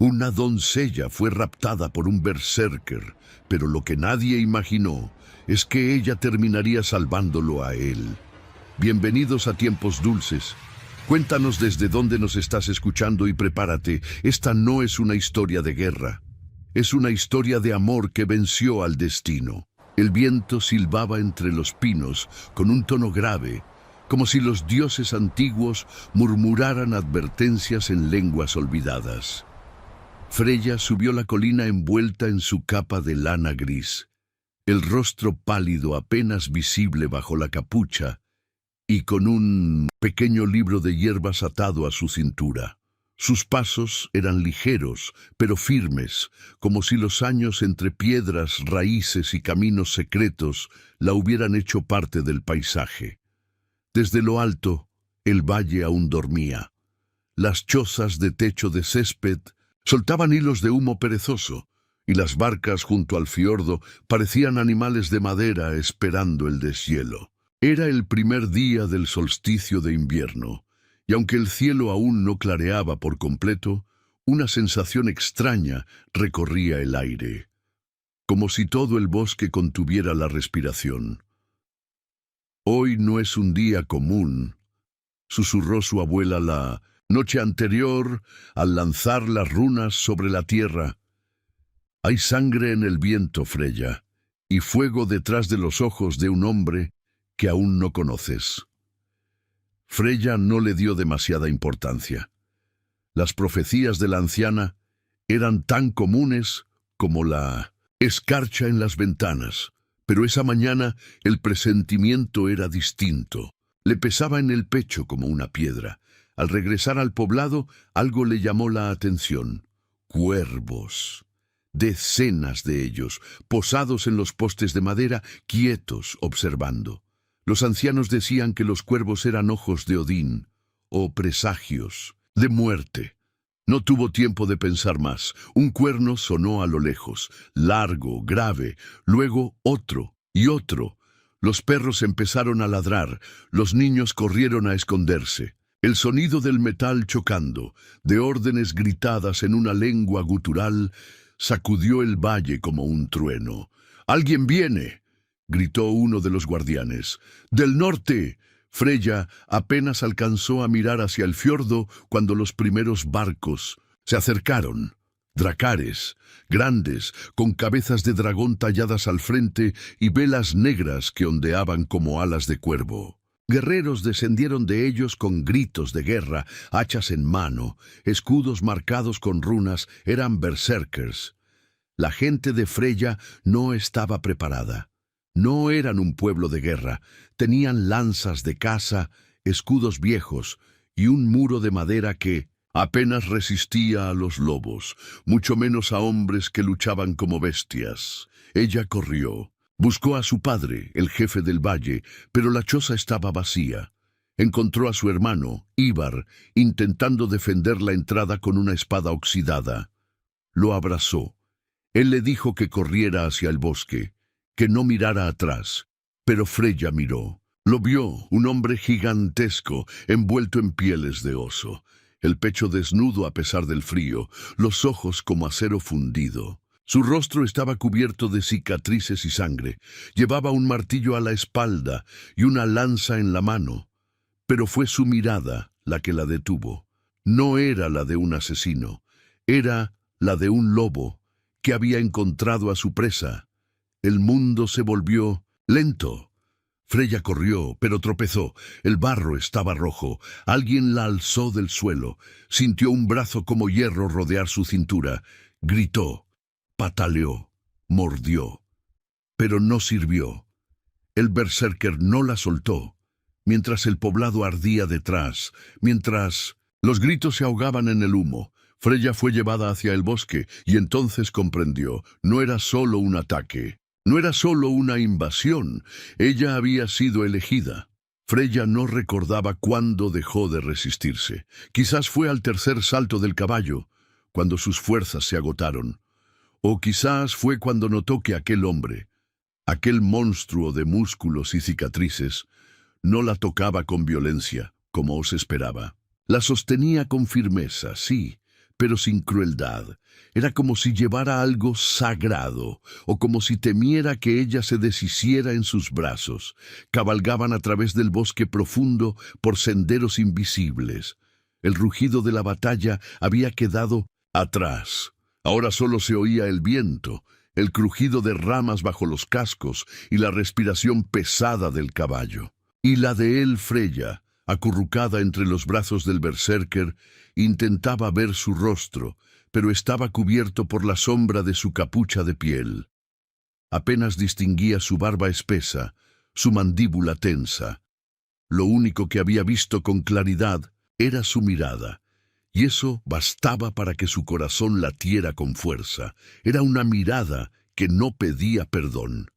Una doncella fue raptada por un berserker, pero lo que nadie imaginó es que ella terminaría salvándolo a él. Bienvenidos a Tiempos Dulces. Cuéntanos desde dónde nos estás escuchando y prepárate. Esta no es una historia de guerra. Es una historia de amor que venció al destino. El viento silbaba entre los pinos con un tono grave, como si los dioses antiguos murmuraran advertencias en lenguas olvidadas. Freya subió la colina envuelta en su capa de lana gris, el rostro pálido apenas visible bajo la capucha y con un pequeño libro de hierbas atado a su cintura. Sus pasos eran ligeros, pero firmes, como si los años entre piedras, raíces y caminos secretos la hubieran hecho parte del paisaje. Desde lo alto, el valle aún dormía. Las chozas de techo de césped soltaban hilos de humo perezoso, y las barcas junto al fiordo parecían animales de madera esperando el deshielo. Era el primer día del solsticio de invierno, y aunque el cielo aún no clareaba por completo, una sensación extraña recorría el aire, como si todo el bosque contuviera la respiración. «Hoy no es un día común», susurró su abuela la noche anterior al lanzar las runas sobre la tierra. «Hay sangre en el viento, Freya, y fuego detrás de los ojos de un hombre que aún no conoces». Freya no le dio demasiada importancia. Las profecías de la anciana eran tan comunes como la escarcha en las ventanas, pero esa mañana el presentimiento era distinto. Le pesaba en el pecho como una piedra. Al regresar al poblado, algo le llamó la atención. Cuervos. Decenas de ellos, posados en los postes de madera, quietos, observando. Los ancianos decían que los cuervos eran ojos de Odín, o presagios, de muerte. No tuvo tiempo de pensar más. Un cuerno sonó a lo lejos, largo, grave, luego otro y otro. Los perros empezaron a ladrar, los niños corrieron a esconderse. El sonido del metal chocando, de órdenes gritadas en una lengua gutural, sacudió el valle como un trueno. «¡Alguien viene!», gritó uno de los guardianes. «¡Del norte!». Freya apenas alcanzó a mirar hacia el fiordo cuando los primeros barcos se acercaron. Dracares, grandes, con cabezas de dragón talladas al frente y velas negras que ondeaban como alas de cuervo. Guerreros descendieron de ellos con gritos de guerra, hachas en mano, escudos marcados con runas, eran berserkers. La gente de Freya no estaba preparada. No eran un pueblo de guerra, tenían lanzas de caza, escudos viejos y un muro de madera que apenas resistía a los lobos, mucho menos a hombres que luchaban como bestias. Ella corrió. Buscó a su padre, el jefe del valle, pero la choza estaba vacía. Encontró a su hermano, Ivar, intentando defender la entrada con una espada oxidada. Lo abrazó. Él le dijo que corriera hacia el bosque, que no mirara atrás, pero Freya miró. Lo vio, un hombre gigantesco, envuelto en pieles de oso, el pecho desnudo a pesar del frío, los ojos como acero fundido. Su rostro estaba cubierto de cicatrices y sangre. Llevaba un martillo a la espalda y una lanza en la mano. Pero fue su mirada la que la detuvo. No era la de un asesino, era la de un lobo que había encontrado a su presa. El mundo se volvió lento. Freya corrió, pero tropezó. El barro estaba rojo. Alguien la alzó del suelo. Sintió un brazo como hierro rodear su cintura. Gritó. Pataleó, mordió, pero no sirvió. El berserker no la soltó, mientras el poblado ardía detrás, mientras los gritos se ahogaban en el humo. Freya fue llevada hacia el bosque y entonces comprendió, no era solo un ataque, no era solo una invasión, ella había sido elegida. Freya no recordaba cuándo dejó de resistirse. Quizás fue al tercer salto del caballo, cuando sus fuerzas se agotaron. O quizás fue cuando notó que aquel hombre, aquel monstruo de músculos y cicatrices, no la tocaba con violencia, como os esperaba. La sostenía con firmeza, sí, pero sin crueldad. Era como si llevara algo sagrado, o como si temiera que ella se deshiciera en sus brazos. Cabalgaban a través del bosque profundo por senderos invisibles. El rugido de la batalla había quedado atrás. Ahora solo se oía el viento, el crujido de ramas bajo los cascos y la respiración pesada del caballo. Y la de él, Freya, acurrucada entre los brazos del berserker, intentaba ver su rostro, pero estaba cubierto por la sombra de su capucha de piel. Apenas distinguía su barba espesa, su mandíbula tensa. Lo único que había visto con claridad era su mirada, y eso bastaba para que su corazón latiera con fuerza. Era una mirada que no pedía perdón,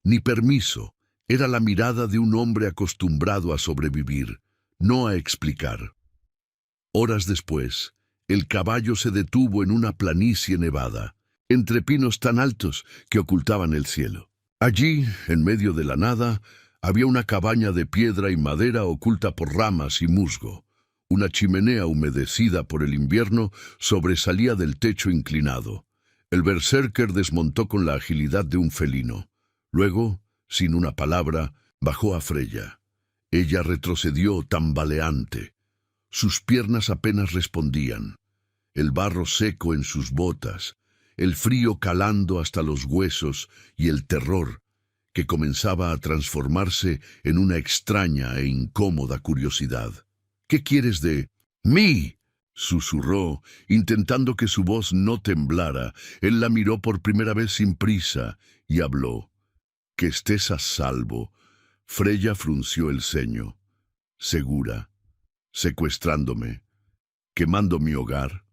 ni permiso. Era la mirada de un hombre acostumbrado a sobrevivir, no a explicar. Horas después, el caballo se detuvo en una planicie nevada, entre pinos tan altos que ocultaban el cielo. Allí, en medio de la nada, había una cabaña de piedra y madera oculta por ramas y musgo. Una chimenea humedecida por el invierno sobresalía del techo inclinado. El berserker desmontó con la agilidad de un felino. Luego, sin una palabra, bajó a Freya. Ella retrocedió tambaleante. Sus piernas apenas respondían. El barro seco en sus botas, el frío calando hasta los huesos y el terror, que comenzaba a transformarse en una extraña e incómoda curiosidad. «¿Qué quieres de mí?», susurró, intentando que su voz no temblara. Él la miró por primera vez sin prisa y habló. «Que estés a salvo». Freya frunció el ceño. «¿Segura? Secuestrándome, quemando mi hogar».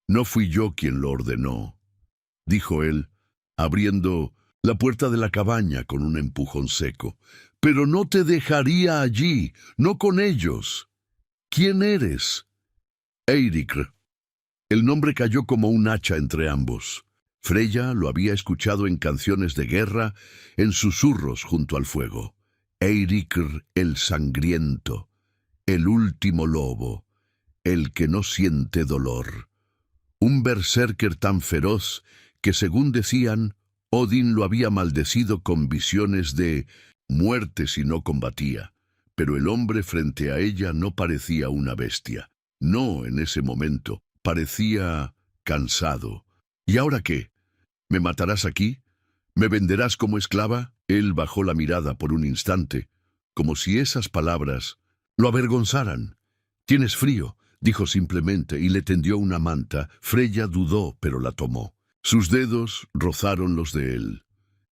«No fui yo quien lo ordenó», dijo él, abriendo la puerta de la cabaña con un empujón seco. «Pero no te dejaría allí, no con ellos». «¿Quién eres?» «Eiríkr». El nombre cayó como un hacha entre ambos. Freya lo había escuchado en canciones de guerra, en susurros junto al fuego. Eiríkr el sangriento, el último lobo, el que no siente dolor. Un berserker tan feroz que, según decían, Odín lo había maldecido con visiones de muerte si no combatía. Pero el hombre frente a ella no parecía una bestia. No en ese momento. Parecía cansado. «¿Y ahora qué? ¿Me matarás aquí? ¿Me venderás como esclava?» Él bajó la mirada por un instante, como si esas palabras lo avergonzaran. «¿Tienes frío?», dijo simplemente y le tendió una manta. Freya dudó, pero la tomó. Sus dedos rozaron los de él.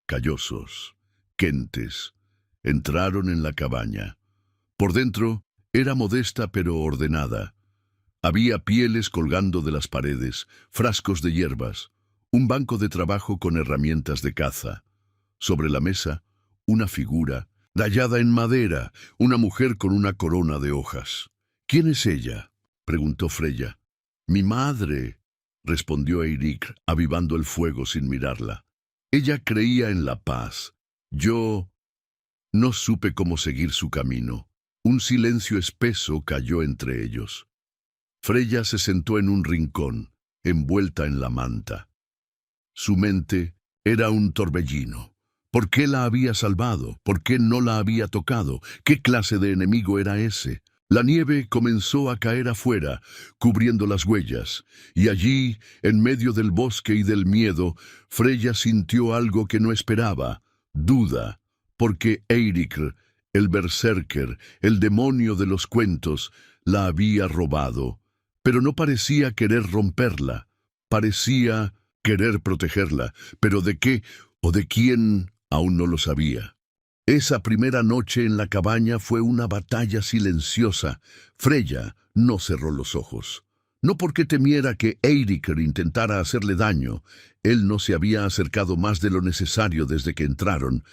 Callosos, quentes, entraron en la cabaña. Por dentro era modesta pero ordenada. Había pieles colgando de las paredes, frascos de hierbas, un banco de trabajo con herramientas de caza. Sobre la mesa, una figura, tallada en madera, una mujer con una corona de hojas. «¿Quién es ella?», preguntó Freya. «Mi madre», respondió Eiríkr, avivando el fuego sin mirarla. «Ella creía en la paz. Yo no supe cómo seguir su camino». Un silencio espeso cayó entre ellos. Freya se sentó en un rincón, envuelta en la manta. Su mente era un torbellino. ¿Por qué la había salvado? ¿Por qué no la había tocado? ¿Qué clase de enemigo era ese? La nieve comenzó a caer afuera, cubriendo las huellas, y allí, en medio del bosque y del miedo, Freya sintió algo que no esperaba, duda, porque Eiríkr, el berserker, el demonio de los cuentos, la había robado. Pero no parecía querer romperla, parecía querer protegerla, pero ¿de qué o de quién aún no lo sabía? Esa primera noche en la cabaña fue una batalla silenciosa. Freya no cerró los ojos. No porque temiera que Eiríkr intentara hacerle daño, él no se había acercado más de lo necesario desde que entraron,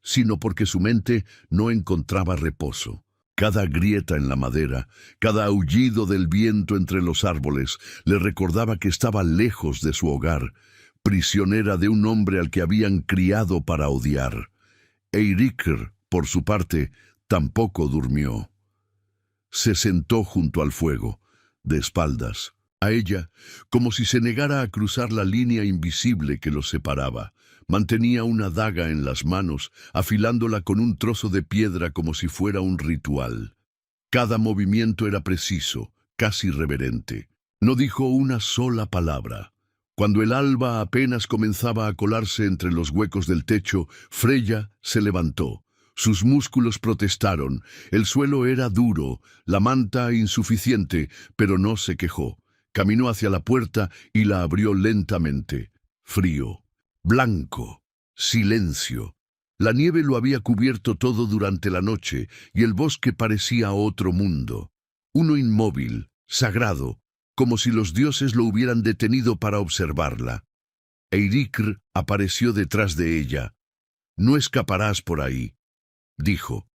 sino porque su mente no encontraba reposo. Cada grieta en la madera, cada aullido del viento entre los árboles, le recordaba que estaba lejos de su hogar, prisionera de un hombre al que habían criado para odiar. Eiríkr, por su parte, tampoco durmió. Se sentó junto al fuego, de espaldas, a ella, como si se negara a cruzar la línea invisible que los separaba. Mantenía una daga en las manos, afilándola con un trozo de piedra como si fuera un ritual. Cada movimiento era preciso, casi reverente. No dijo una sola palabra. Cuando el alba apenas comenzaba a colarse entre los huecos del techo, Freya se levantó. Sus músculos protestaron. El suelo era duro, la manta insuficiente, pero no se quejó. Caminó hacia la puerta y la abrió lentamente. Frío, blanco, silencio. La nieve lo había cubierto todo durante la noche y el bosque parecía otro mundo. Uno inmóvil, sagrado, como si los dioses lo hubieran detenido para observarla. Eirikr apareció detrás de ella. «No escaparás por ahí», dijo,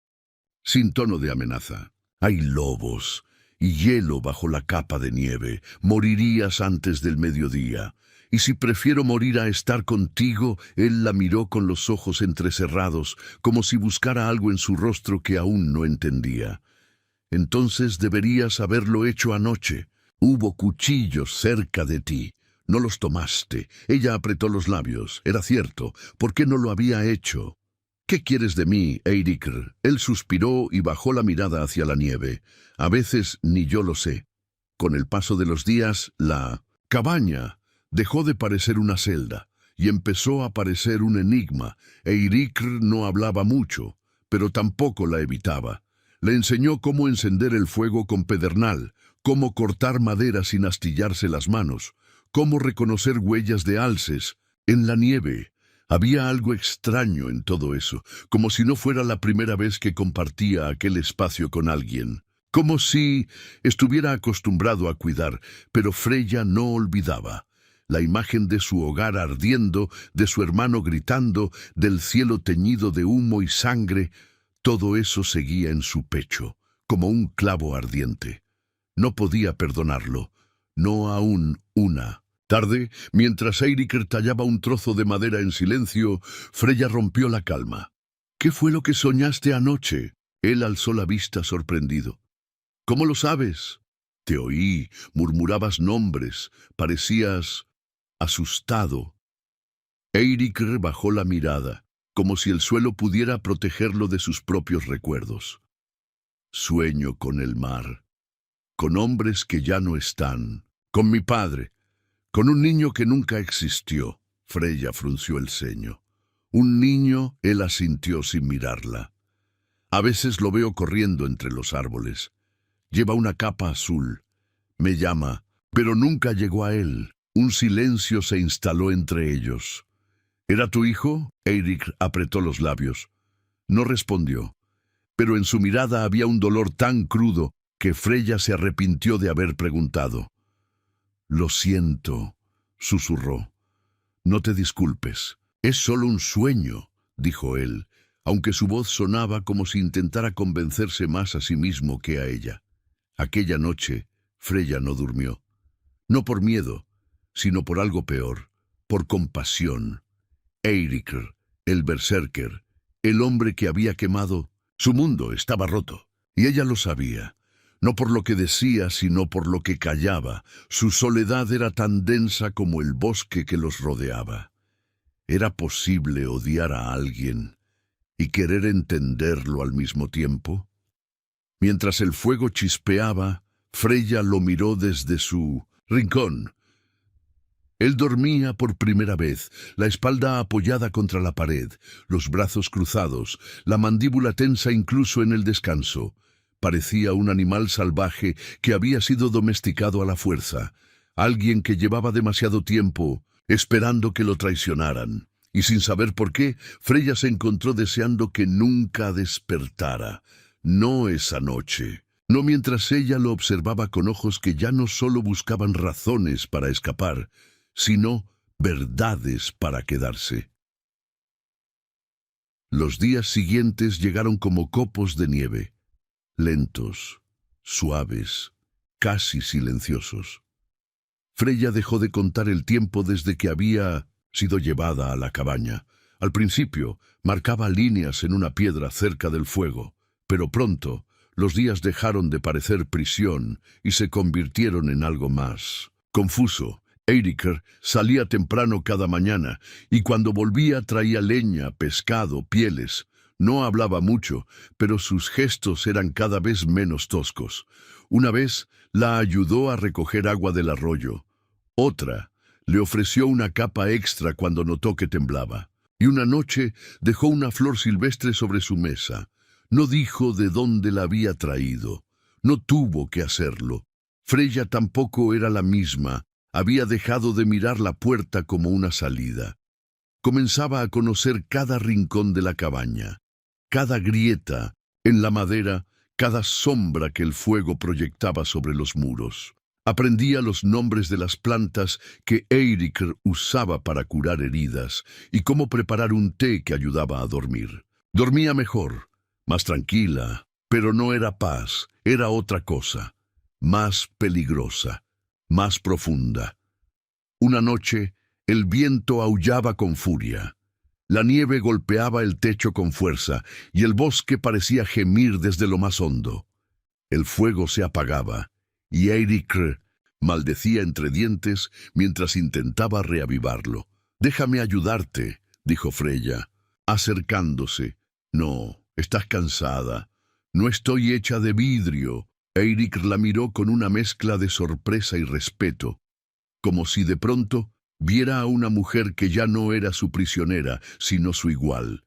sin tono de amenaza. «Hay lobos y hielo bajo la capa de nieve. Morirías antes del mediodía. Y si prefiero morir a estar contigo», él la miró con los ojos entrecerrados, como si buscara algo en su rostro que aún no entendía. «Entonces deberías haberlo hecho anoche. Hubo cuchillos cerca de ti. No los tomaste». Ella apretó los labios. Era cierto. ¿Por qué no lo había hecho? «¿Qué quieres de mí, Eirikr?» Él suspiró y bajó la mirada hacia la nieve. «A veces ni yo lo sé». Con el paso de los días, la cabaña dejó de parecer una celda y empezó a parecer un enigma. Eirikr no hablaba mucho, pero tampoco la evitaba. Le enseñó cómo encender el fuego con pedernal, cómo cortar madera sin astillarse las manos, cómo reconocer huellas de alces en la nieve. Había algo extraño en todo eso, como si no fuera la primera vez que compartía aquel espacio con alguien. Como si estuviera acostumbrado a cuidar, pero Freya no olvidaba. La imagen de su hogar ardiendo, de su hermano gritando, del cielo teñido de humo y sangre, todo eso seguía en su pecho, como un clavo ardiente. No podía perdonarlo, no aún una. Tarde, mientras Eirikr tallaba un trozo de madera en silencio, Freya rompió la calma. «¿Qué fue lo que soñaste anoche?» Él alzó la vista sorprendido. «¿Cómo lo sabes?» «Te oí, murmurabas nombres, parecías asustado». Eirikr bajó la mirada, como si el suelo pudiera protegerlo de sus propios recuerdos. «Sueño con el mar, con hombres que ya no están, con mi padre, con un niño que nunca existió». Freya frunció el ceño. «Un niño», él asintió sin mirarla. «A veces lo veo corriendo entre los árboles. Lleva una capa azul. Me llama, pero nunca llegó a él». Un silencio se instaló entre ellos. «¿Era tu hijo?» Eirikr apretó los labios. No respondió, pero en su mirada había un dolor tan crudo que Freya se arrepintió de haber preguntado. «Lo siento», susurró. «No te disculpes. Es solo un sueño», dijo él, aunque su voz sonaba como si intentara convencerse más a sí mismo que a ella. Aquella noche, Freya no durmió. No por miedo, sino por algo peor, por compasión. Eirikr, el berserker, el hombre que había quemado, su mundo estaba roto, y ella lo sabía. No por lo que decía, sino por lo que callaba. Su soledad era tan densa como el bosque que los rodeaba. ¿Era posible odiar a alguien y querer entenderlo al mismo tiempo? Mientras el fuego chispeaba, Freya lo miró desde su rincón. Él dormía por primera vez, la espalda apoyada contra la pared, los brazos cruzados, la mandíbula tensa incluso en el descanso. Parecía un animal salvaje que había sido domesticado a la fuerza, alguien que llevaba demasiado tiempo esperando que lo traicionaran. Y sin saber por qué, Freya se encontró deseando que nunca despertara. No esa noche, no mientras ella lo observaba con ojos que ya no solo buscaban razones para escapar, sino verdades para quedarse. Los días siguientes llegaron como copos de nieve, lentos, suaves, casi silenciosos. Freya dejó de contar el tiempo desde que había sido llevada a la cabaña. Al principio, marcaba líneas en una piedra cerca del fuego, pero pronto los días dejaron de parecer prisión y se convirtieron en algo más. Confuso, Eiríkr salía temprano cada mañana y cuando volvía traía leña, pescado, pieles. No hablaba mucho, pero sus gestos eran cada vez menos toscos. Una vez la ayudó a recoger agua del arroyo. Otra le ofreció una capa extra cuando notó que temblaba. Y una noche dejó una flor silvestre sobre su mesa. No dijo de dónde la había traído. No tuvo que hacerlo. Freyja tampoco era la misma. Había dejado de mirar la puerta como una salida. Comenzaba a conocer cada rincón de la cabaña, cada grieta en la madera, cada sombra que el fuego proyectaba sobre los muros. Aprendía los nombres de las plantas que Eiríkr usaba para curar heridas y cómo preparar un té que ayudaba a dormir. Dormía mejor, más tranquila, pero no era paz, era otra cosa, más peligrosa, más profunda. Una noche, el viento aullaba con furia. La nieve golpeaba el techo con fuerza y el bosque parecía gemir desde lo más hondo. El fuego se apagaba y Eiríkr maldecía entre dientes mientras intentaba reavivarlo. «Déjame ayudarte», dijo Freyja, acercándose. «No, estás cansada. No estoy hecha de vidrio». Eiríkr la miró con una mezcla de sorpresa y respeto, como si de pronto viera a una mujer que ya no era su prisionera, sino su igual.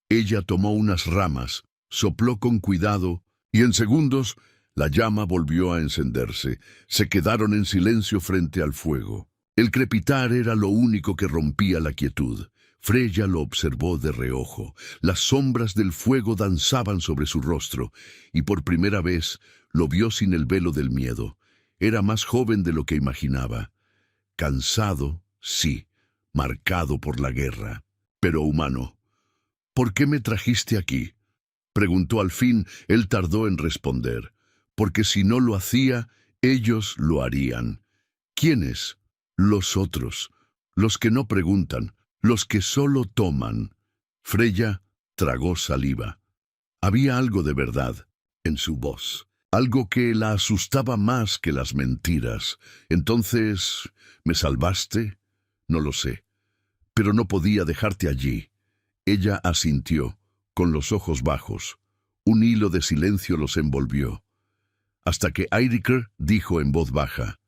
Ella tomó unas ramas, sopló con cuidado, y en segundos la llama volvió a encenderse. Se quedaron en silencio frente al fuego. El crepitar era lo único que rompía la quietud. Freyja lo observó de reojo. Las sombras del fuego danzaban sobre su rostro, y por primera vez lo vio sin el velo del miedo. Era más joven de lo que imaginaba. Cansado, sí, marcado por la guerra, pero humano. «¿Por qué me trajiste aquí?», preguntó al fin. Él tardó en responder. «Porque si no lo hacía, ellos lo harían». «¿Quiénes?». «Los otros, los que no preguntan, los que solo toman». Freyja tragó saliva. Había algo de verdad en su voz, algo que la asustaba más que las mentiras. «Entonces, ¿me salvaste?». «No lo sé, pero no podía dejarte allí». Ella asintió, con los ojos bajos. Un hilo de silencio los envolvió, hasta que Eiríkr dijo en voz baja: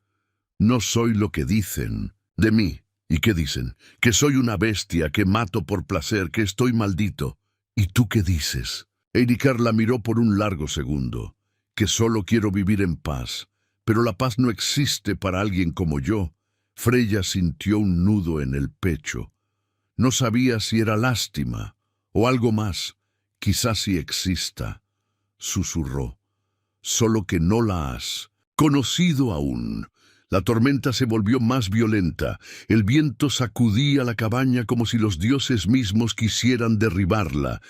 «No soy lo que dicen de mí». «¿Y qué dicen?». «Que soy una bestia, que mato por placer, que estoy maldito». «¿Y tú qué dices?». Eiríkr la miró por un largo segundo. «Que solo quiero vivir en paz. Pero la paz no existe para alguien como yo». Freyja sintió un nudo en el pecho. No sabía si era lástima o algo más. «Quizás sí exista», susurró. «Solo que no la has conocido aún». La tormenta se volvió más violenta. El viento sacudía la cabaña como si los dioses mismos quisieran derribarla.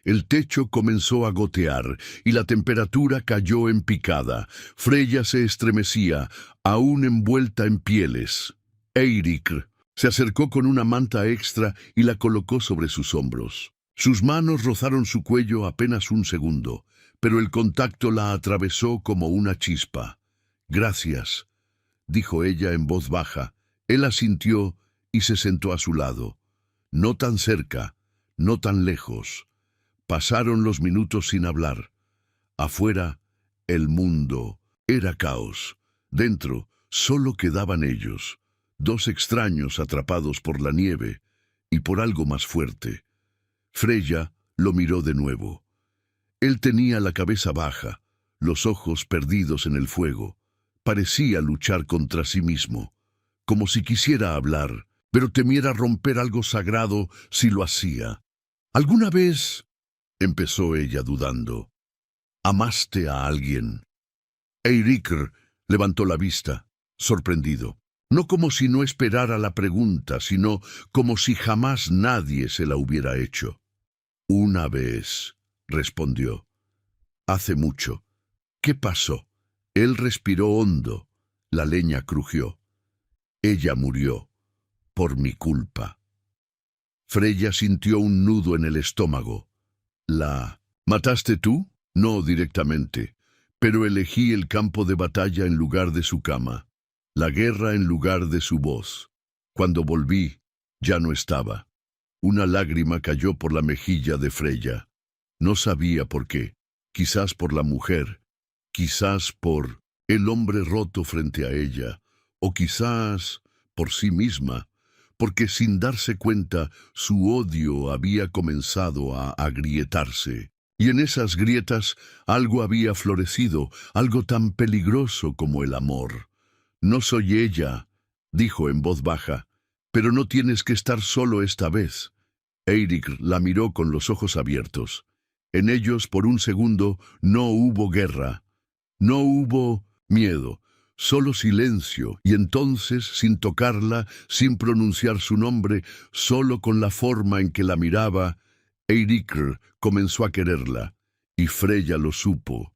El techo comenzó a gotear y la temperatura cayó en picada. Freyja se estremecía, aún envuelta en pieles. Eiríkr se acercó con una manta extra y la colocó sobre sus hombros. Sus manos rozaron su cuello apenas un segundo, pero el contacto la atravesó como una chispa. «Gracias», dijo ella en voz baja. Él asintió y se sentó a su lado. No tan cerca, no tan lejos. Pasaron los minutos sin hablar. Afuera, el mundo era caos. Dentro, solo quedaban ellos, dos extraños atrapados por la nieve y por algo más fuerte. Freyja lo miró de nuevo. Él tenía la cabeza baja, los ojos perdidos en el fuego. Parecía luchar contra sí mismo, como si quisiera hablar, pero temiera romper algo sagrado si lo hacía. «¿Alguna vez?», empezó ella dudando, «¿amaste a alguien?». Eiríkr levantó la vista, sorprendido, no como si no esperara la pregunta, sino como si jamás nadie se la hubiera hecho. «Una vez», respondió. «Hace mucho». «¿Qué pasó?». Él respiró hondo. La leña crujió. «Ella murió por mi culpa». Freyja sintió un nudo en el estómago. «¿La mataste tú?». «No directamente, pero elegí el campo de batalla en lugar de su cama». la guerra en lugar de su voz. Cuando volví, ya no estaba. Una lágrima cayó por la mejilla de Freya. No sabía por qué. Quizás por la mujer, quizás por el hombre roto frente a ella, o quizás por sí misma, porque sin darse cuenta su odio había comenzado a agrietarse. Y en esas grietas algo había florecido, algo tan peligroso como el amor. «No soy ella», dijo en voz baja, «pero no tienes que estar solo esta vez». Eiríkr la miró con los ojos abiertos. En ellos, por un segundo, no hubo guerra, no hubo miedo, solo silencio, y entonces, sin tocarla, sin pronunciar su nombre, solo con la forma en que la miraba, Eiríkr comenzó a quererla, y Freya lo supo.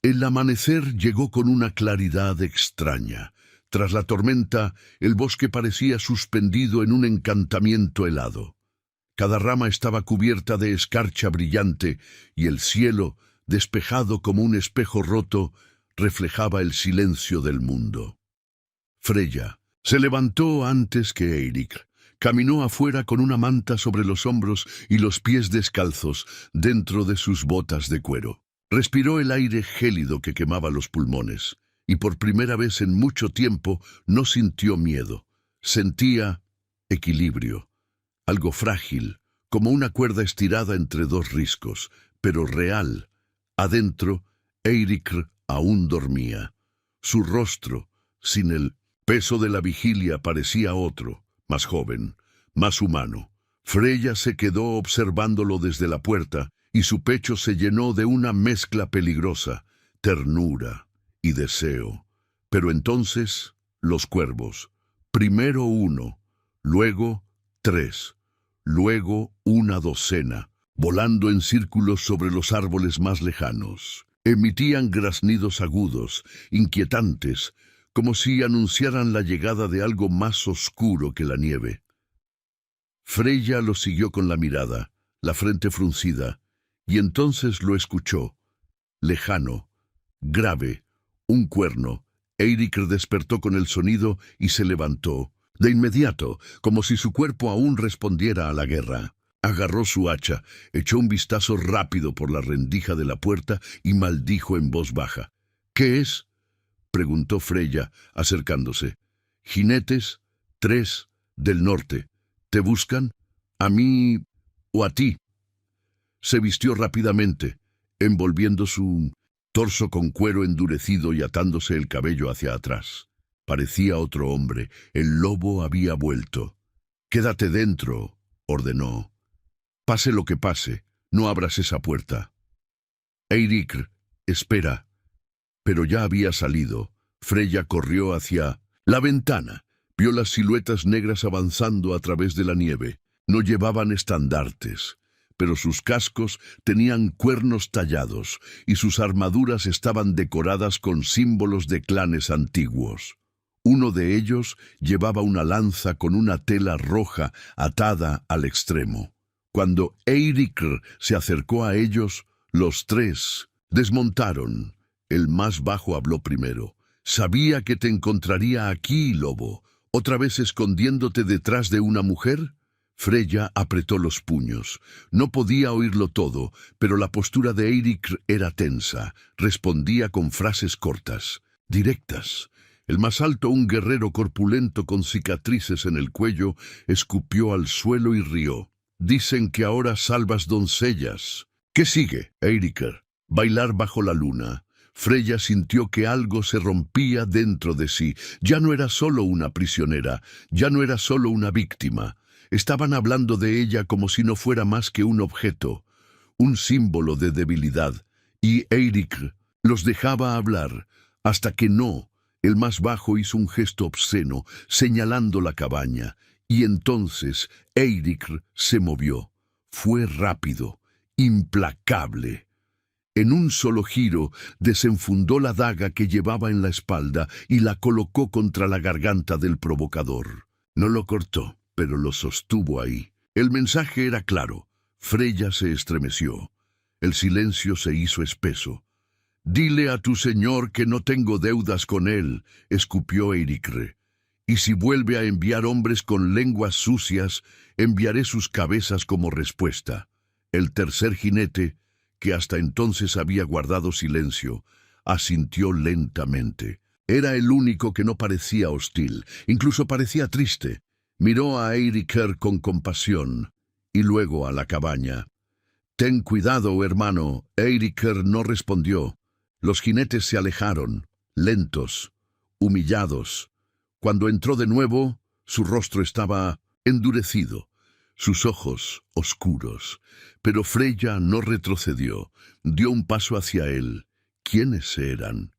El amanecer llegó con una claridad extraña. Tras la tormenta, el bosque parecía suspendido en un encantamiento helado. Cada rama estaba cubierta de escarcha brillante, y el cielo, despejado como un espejo roto, reflejaba el silencio del mundo. Freya se levantó antes que Eiríkr. Caminó afuera con una manta sobre los hombros y los pies descalzos dentro de sus botas de cuero. Respiró el aire gélido que quemaba los pulmones, y por primera vez en mucho tiempo no sintió miedo. Sentía equilibrio, algo frágil, como una cuerda estirada entre dos riscos, pero real. Adentro, Eiríkr aún dormía. Su rostro, sin el peso de la vigilia, parecía otro, más joven, más humano. Freya se quedó observándolo desde la puerta, y su pecho se llenó de una mezcla peligrosa, ternura y deseo. Pero entonces, los cuervos. Primero uno, luego 3, luego una docena, volando en círculos sobre los árboles más lejanos. Emitían graznidos agudos, inquietantes, como si anunciaran la llegada de algo más oscuro que la nieve. Freya lo siguió con la mirada, la frente fruncida, y entonces lo escuchó. Lejano, grave, un cuerno. Eiríkr despertó con el sonido y se levantó. De inmediato, como si su cuerpo aún respondiera a la guerra. Agarró su hacha, echó un vistazo rápido por la rendija de la puerta y maldijo en voz baja. «¿Qué es?», preguntó Freya, acercándose. «Jinetes, 3, del norte. ¿Te buscan? ¿A mí o a ti?». Se vistió rápidamente, envolviendo su torso con cuero endurecido y atándose el cabello hacia atrás. Parecía otro hombre. El lobo había vuelto. «Quédate dentro», ordenó. «Pase lo que pase, no abras esa puerta». «Eiríkr, espera». Pero ya había salido. Freya corrió hacia la ventana. Vio las siluetas negras avanzando a través de la nieve. No llevaban estandartes, pero sus cascos tenían cuernos tallados y sus armaduras estaban decoradas con símbolos de clanes antiguos. Uno de ellos llevaba una lanza con una tela roja atada al extremo. Cuando Eiríkr se acercó a ellos, los 3 desmontaron. El más bajo habló primero. «¿Sabía que te encontraría aquí, lobo? ¿Otra vez escondiéndote detrás de una mujer?». Freya apretó los puños. No podía oírlo todo, pero la postura de Eiríkr era tensa. Respondía con frases cortas, directas. El más alto, un guerrero corpulento con cicatrices en el cuello, escupió al suelo y rió. «Dicen que ahora salvas doncellas». «¿Qué sigue, Eiríkr?». «Bailar bajo la luna». Freya sintió que algo se rompía dentro de sí. Ya no era solo una prisionera, ya no era solo una víctima. Estaban hablando de ella como si no fuera más que un objeto, un símbolo de debilidad. Y Eiríkr los dejaba hablar, hasta que no. El más bajo hizo un gesto obsceno, señalando la cabaña. Y entonces Eiríkr se movió. Fue rápido, implacable. En un solo giro, desenfundó la daga que llevaba en la espalda y la colocó contra la garganta del provocador. No lo cortó, pero lo sostuvo ahí. El mensaje era claro. Freya se estremeció. El silencio se hizo espeso. Dile a tu señor que no tengo deudas con él, escupió Eirikr. Y si vuelve a enviar hombres con lenguas sucias, enviaré sus cabezas como respuesta. El tercer jinete, que hasta entonces había guardado silencio, asintió lentamente. Era el único que no parecía hostil, incluso parecía triste. Miró a Eirikr con compasión, y luego a la cabaña. «Ten cuidado, hermano». Eirikr no respondió. Los jinetes se alejaron, lentos, humillados. Cuando entró de nuevo, su rostro estaba endurecido, sus ojos oscuros. Pero Freyja no retrocedió, dio un paso hacia él. ¿Quiénes eran?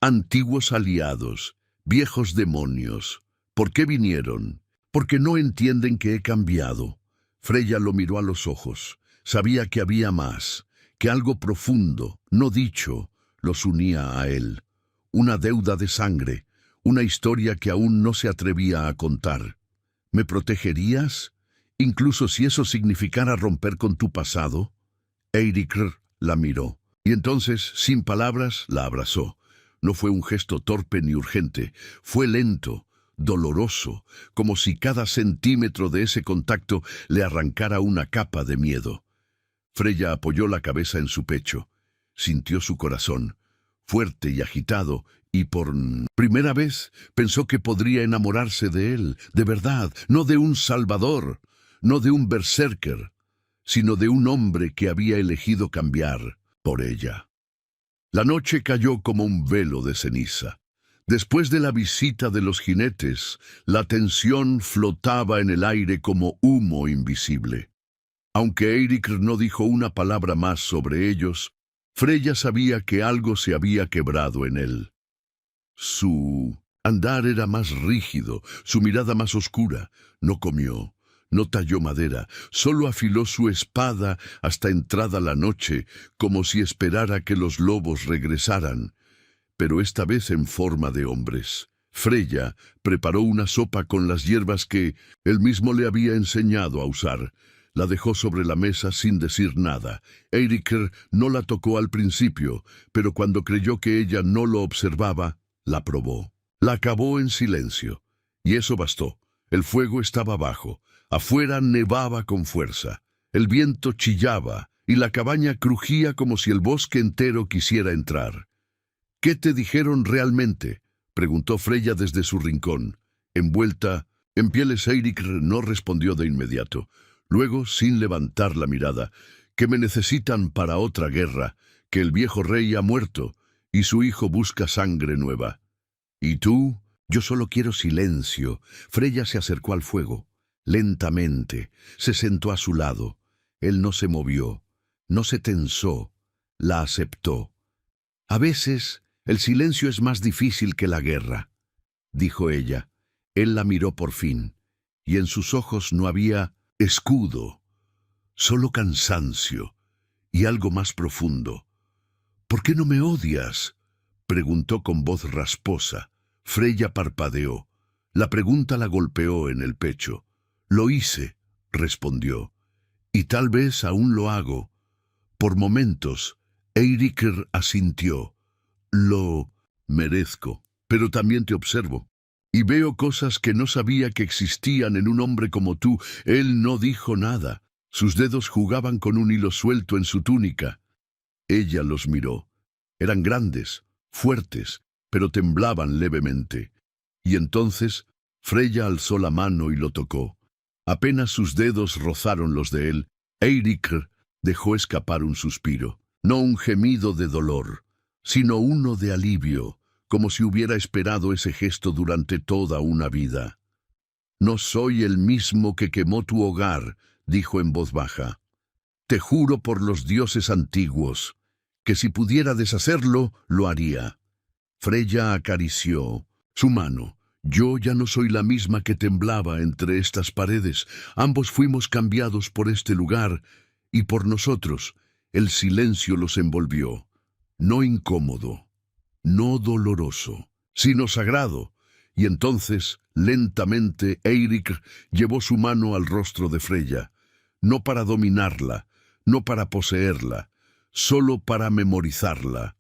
Antiguos aliados, viejos demonios. ¿Por qué vinieron? Porque no entienden que he cambiado. Freyja lo miró a los ojos. Sabía que había más, que algo profundo, no dicho, los unía a él. Una deuda de sangre, una historia que aún no se atrevía a contar. ¿Me protegerías? Incluso si eso significara romper con tu pasado. Eirikr la miró, y entonces, sin palabras, la abrazó. No fue un gesto torpe ni urgente, fue lento, doloroso, como si cada centímetro de ese contacto le arrancara una capa de miedo. Freyja apoyó la cabeza en su pecho. Sintió su corazón, fuerte y agitado, y por primera vez pensó que podría enamorarse de él, de verdad, no de un salvador, no de un berserker, sino de un hombre que había elegido cambiar por ella. La noche cayó como un velo de ceniza. Después de la visita de los jinetes, la tensión flotaba en el aire como humo invisible. Aunque Eirikr no dijo una palabra más sobre ellos, Freyja sabía que algo se había quebrado en él. Su andar era más rígido, su mirada más oscura. No comió, no talló madera, solo afiló su espada hasta entrada la noche, como si esperara que los lobos regresaran, pero esta vez en forma de hombres. Freyja preparó una sopa con las hierbas que él mismo le había enseñado a usar. La dejó sobre la mesa sin decir nada. Eirikr no la tocó al principio, pero cuando creyó que ella no lo observaba, la probó. La acabó en silencio, y eso bastó. El fuego estaba bajo. Afuera nevaba con fuerza. El viento chillaba, y la cabaña crujía como si el bosque entero quisiera entrar. «¿Qué te dijeron realmente?», preguntó Freyja desde su rincón. Envuelta en pieles, Eirikr no respondió de inmediato. Luego, sin levantar la mirada, «que me necesitan para otra guerra, que el viejo rey ha muerto, y su hijo busca sangre nueva». «¿Y tú?». «Yo solo quiero silencio». Freyja se acercó al fuego. Lentamente, se sentó a su lado. Él no se movió, no se tensó, la aceptó. «A veces, el silencio es más difícil que la guerra», dijo ella. Él la miró por fin, y en sus ojos no había escudo, solo cansancio y algo más profundo. «¿Por qué no me odias?», preguntó con voz rasposa. Freyja parpadeó. La pregunta la golpeó en el pecho. «Lo hice», respondió, «y tal vez aún lo hago». Por momentos, Eirikr asintió. «Lo merezco, pero también te observo. Y veo cosas que no sabía que existían en un hombre como tú». Él no dijo nada. Sus dedos jugaban con un hilo suelto en su túnica. Ella los miró. Eran grandes, fuertes, pero temblaban levemente. Y entonces Freyja alzó la mano y lo tocó. Apenas sus dedos rozaron los de él, Eirikr dejó escapar un suspiro. No un gemido de dolor, sino uno de alivio, como si hubiera esperado ese gesto durante toda una vida. «No soy el mismo que quemó tu hogar», dijo en voz baja. «Te juro por los dioses antiguos, que si pudiera deshacerlo, lo haría». Freyja acarició su mano. «Yo ya no soy la misma que temblaba entre estas paredes. Ambos fuimos cambiados por este lugar, y por nosotros». El silencio los envolvió. No incómodo, no doloroso, sino sagrado. Y entonces, lentamente, Eirikr llevó su mano al rostro de Freyja, no para dominarla, no para poseerla, solo para memorizarla.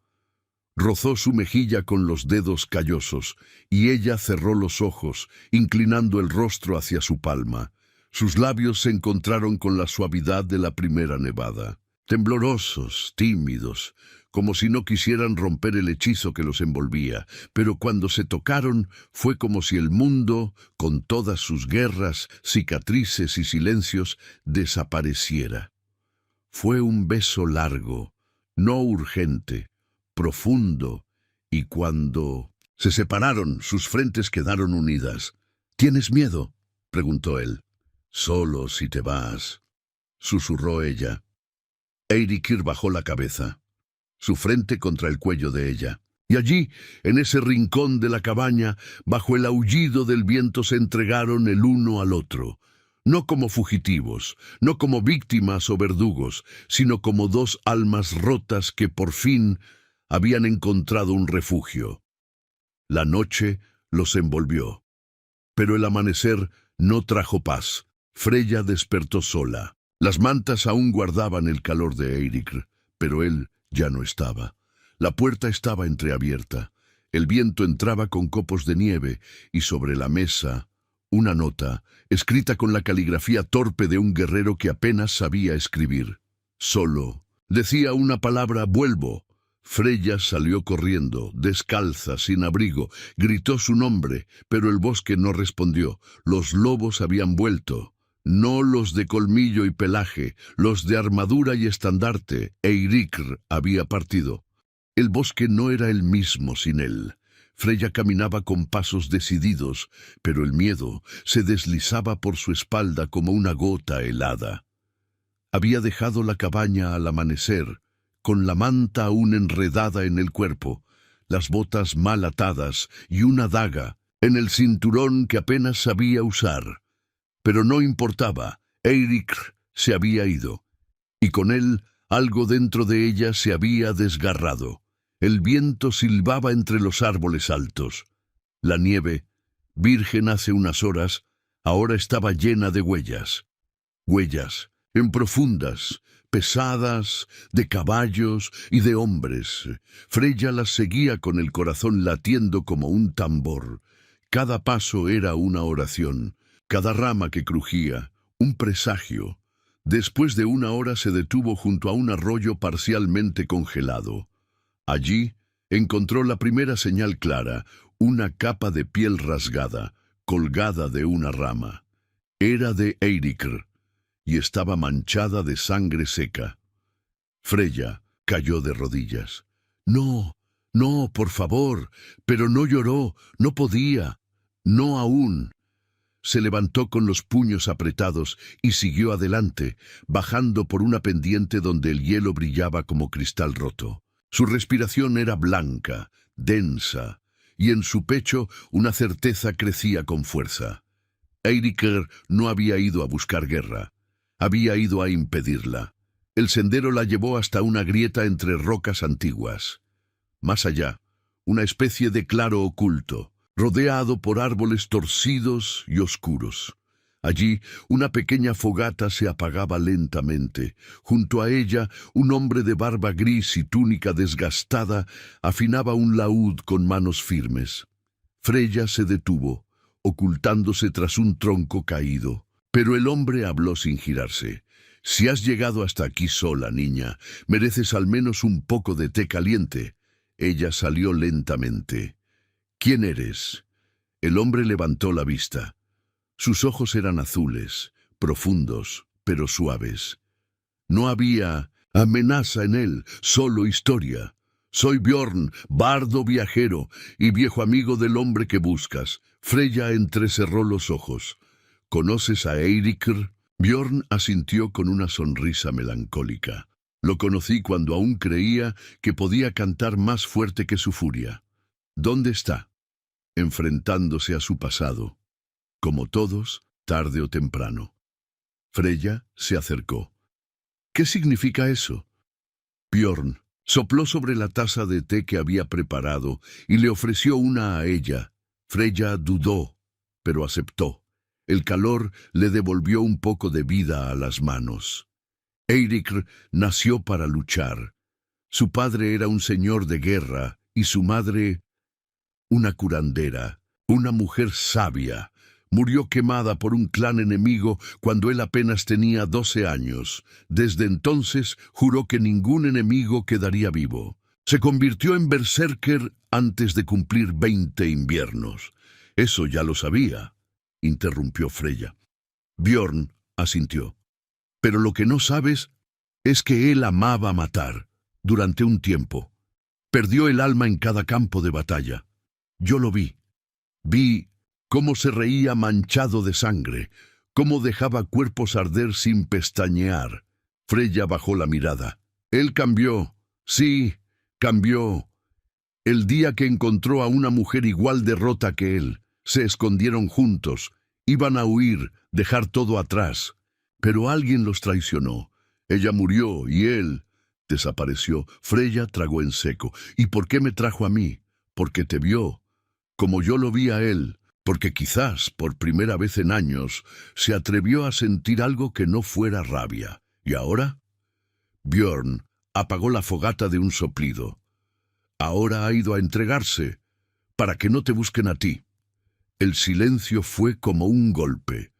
Rozó su mejilla con los dedos callosos, y ella cerró los ojos, inclinando el rostro hacia su palma. Sus labios se encontraron con la suavidad de la primera nevada, temblorosos, tímidos, como si no quisieran romper el hechizo que los envolvía, pero cuando se tocaron fue como si el mundo, con todas sus guerras, cicatrices y silencios, desapareciera. Fue un beso largo, no urgente, profundo, y cuando se separaron, sus frentes quedaron unidas. ¿Tienes miedo?, preguntó él. «Solo si te vas», susurró ella. Eiríkr bajó la cabeza, su frente contra el cuello de ella. Y allí, en ese rincón de la cabaña, bajo el aullido del viento, se entregaron el uno al otro. No como fugitivos, no como víctimas o verdugos, sino como dos almas rotas que por fin habían encontrado un refugio. La noche los envolvió, pero el amanecer no trajo paz. Freya despertó sola. Las mantas aún guardaban el calor de Eiríkr, pero él ya no estaba. La puerta estaba entreabierta. El viento entraba con copos de nieve y sobre la mesa una nota, escrita con la caligrafía torpe de un guerrero que apenas sabía escribir. Solo decía una palabra: «vuelvo». Freya salió corriendo, descalza, sin abrigo. Gritó su nombre, pero el bosque no respondió. Los lobos habían vuelto. No los de colmillo y pelaje, los de armadura y estandarte. Eiríkr había partido. El bosque no era el mismo sin él. Freya caminaba con pasos decididos, pero el miedo se deslizaba por su espalda como una gota helada. Había dejado la cabaña al amanecer, con la manta aún enredada en el cuerpo, las botas mal atadas y una daga en el cinturón que apenas sabía usar. Pero no importaba, Eiríkr se había ido, y con él algo dentro de ella se había desgarrado. El viento silbaba entre los árboles altos. La nieve, virgen hace unas horas, ahora estaba llena de huellas. Huellas, en profundas, pesadas, de caballos y de hombres. Freya las seguía con el corazón latiendo como un tambor. Cada paso era una oración. Cada rama que crujía, un presagio. Después de una hora se detuvo junto a un arroyo parcialmente congelado. Allí encontró la primera señal clara, una capa de piel rasgada, colgada de una rama. Era de Eiríkr, y estaba manchada de sangre seca. Freya cayó de rodillas. «No, no, por favor», pero no lloró, no podía, no aún. Se levantó con los puños apretados y siguió adelante, bajando por una pendiente donde el hielo brillaba como cristal roto. Su respiración era blanca, densa, y en su pecho una certeza crecía con fuerza. Eiríkr no había ido a buscar guerra, había ido a impedirla. El sendero la llevó hasta una grieta entre rocas antiguas. Más allá, una especie de claro oculto, rodeado por árboles torcidos y oscuros. Allí, una pequeña fogata se apagaba lentamente. Junto a ella, un hombre de barba gris y túnica desgastada afinaba un laúd con manos firmes. Freya se detuvo, ocultándose tras un tronco caído. Pero el hombre habló sin girarse. «Si has llegado hasta aquí sola, niña, mereces al menos un poco de té caliente». Ella salió lentamente. «¿Quién eres?». El hombre levantó la vista. Sus ojos eran azules, profundos, pero suaves. No había amenaza en él, solo historia. «Soy Bjorn, bardo viajero y viejo amigo del hombre que buscas». Freya entrecerró los ojos. «¿Conoces a Eiríkr?». Bjorn asintió con una sonrisa melancólica. «Lo conocí cuando aún creía que podía cantar más fuerte que su furia». «¿Dónde está?». «Enfrentándose a su pasado. Como todos, tarde o temprano». Freya se acercó. «¿Qué significa eso?». Bjorn sopló sobre la taza de té que había preparado y le ofreció una a ella. Freya dudó, pero aceptó. El calor le devolvió un poco de vida a las manos. Eiríkr nació para luchar. Su padre era un señor de guerra y su madre, una curandera, una mujer sabia, murió quemada por un clan enemigo cuando él apenas tenía 12 años. Desde entonces juró que ningún enemigo quedaría vivo. Se convirtió en berserker antes de cumplir 20 inviernos. Eso ya lo sabía, interrumpió Freya. Bjorn asintió. Pero lo que no sabes es que él amaba matar. Durante un tiempo. Perdió el alma en cada campo de batalla. Yo lo vi. Vi cómo se reía manchado de sangre, cómo dejaba cuerpos arder sin pestañear. Freya bajó la mirada. Él cambió. Sí, cambió. El día que encontró a una mujer igual de rota que él, se escondieron juntos. Iban a huir, dejar todo atrás. Pero alguien los traicionó. Ella murió y él desapareció. Freya tragó en seco. ¿Y por qué me trajo a mí? Porque te vio, como yo lo vi a él, porque quizás, por primera vez en años, se atrevió a sentir algo que no fuera rabia. ¿Y ahora? Bjorn apagó la fogata de un soplido. Ahora ha ido a entregarse, para que no te busquen a ti. El silencio fue como un golpe.